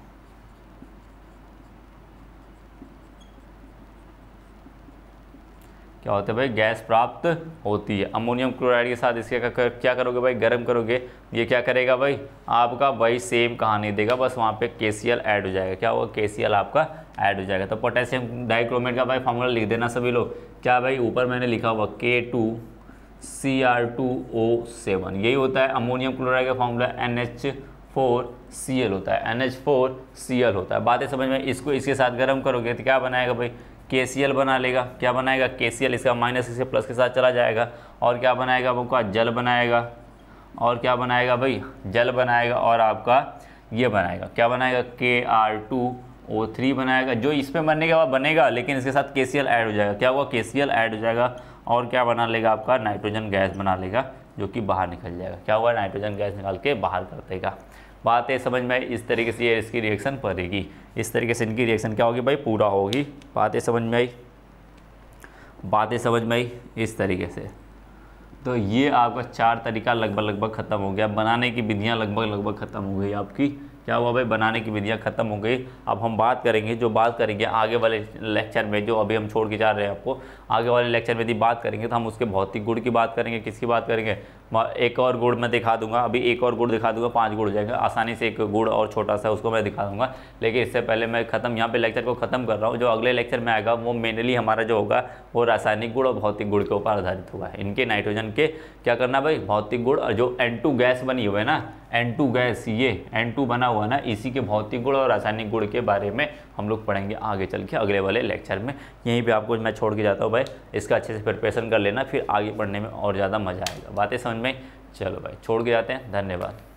क्या होता है भाई? गैस प्राप्त होती है। अमोनियम क्लोराइड के साथ इसके क्या करोगे भाई? गर्म करोगे। ये क्या करेगा भाई? आपका वही सेम कहानी देगा, बस वहाँ पे KCl ऐड हो जाएगा। क्या होगा? KCl आपका ऐड हो जाएगा। तो पोटेशियम डाइक्रोमेट का भाई फॉर्मूला लिख देना सभी लोग। क्या भाई? ऊपर मैंने लिखा हुआ K2Cr2O7, यही होता है अमोनियम क्लोराइड का फॉर्मूला। NH4Cl होता है, NH4Cl होता है। बातें समझ में? इसको इसके साथ गर्म करोगे तो क्या बनाएगा भाई? KCl बना लेगा। क्या बनाएगा? KCl, इसका माइनस इसके प्लस के साथ चला जाएगा और क्या बनाएगा? आपका जल बनाएगा। और क्या बनाएगा भाई? जल बनाएगा और आपका ये बनाएगा। क्या बनाएगा? Kr2O3 बनाएगा। जो इस पे बनने के बाद बनेगा, लेकिन इसके साथ KCl ऐड हो जाएगा। क्या हुआ? KCl ऐड हो जाएगा और क्या बना लेगा? आपका नाइट्रोजन गैस बना लेगा, जो कि बाहर निकल जाएगा। क्या हुआ? नाइट्रोजन गैस निकाल के बाहर कर देगा। बातें समझ में? इस तरीके से ये इसकी रिएक्शन पड़ेगी। इस तरीके से इनकी रिएक्शन क्या होगी भाई? पूरा होगी। बातें समझ में आई? बातें समझ में आई? इस तरीके से तो ये आपका 4 तरीका लगभग ख़त्म हो गया। बनाने की विधियाँ लगभग ख़त्म हो गई आपकी। क्या हुआ भाई? बनाने की विधियाँ ख़त्म हो गई। अब हम बात करेंगे आगे वाले लेक्चर में, जो अभी हम छोड़ के जा रहे हैं आपको, आगे वाले लेक्चर में यदि बात करेंगे तो हम उसके भौतिक गुण की बात करेंगे। किसकी बात करेंगे? एक और गुण मैं दिखा दूंगा, अभी एक और गुण दिखा दूंगा, 5 गुण हो जाएगा आसानी से। एक गुण और छोटा सा उसको मैं दिखा दूंगा, लेकिन इससे पहले मैं यहाँ पे लेक्चर को ख़त्म कर रहा हूँ। जो अगले लेक्चर में आएगा वो मेनली हमारा जो होगा वो रासायनिक गुण और भौतिक गुण के ऊपर आधारित होगा। इनके नाइट्रोजन के क्या करना भाई? भौतिक गुण, और जो N2 गैस बनी हुई है ना, N2 गैस, ये N2 बना हुआ है ना, इसी के भौतिक गुण और रासायनिक गुण के बारे में हम लोग पढ़ेंगे आगे चल के अगले वाले लेक्चर में। यहीं पे आपको मैं छोड़ के जाता हूँ भाई। इसका अच्छे से प्रिपरेशन कर लेना, फिर आगे पढ़ने में और ज़्यादा मज़ा आएगा। बातें समझ में? चलो भाई, छोड़ के जाते हैं। धन्यवाद।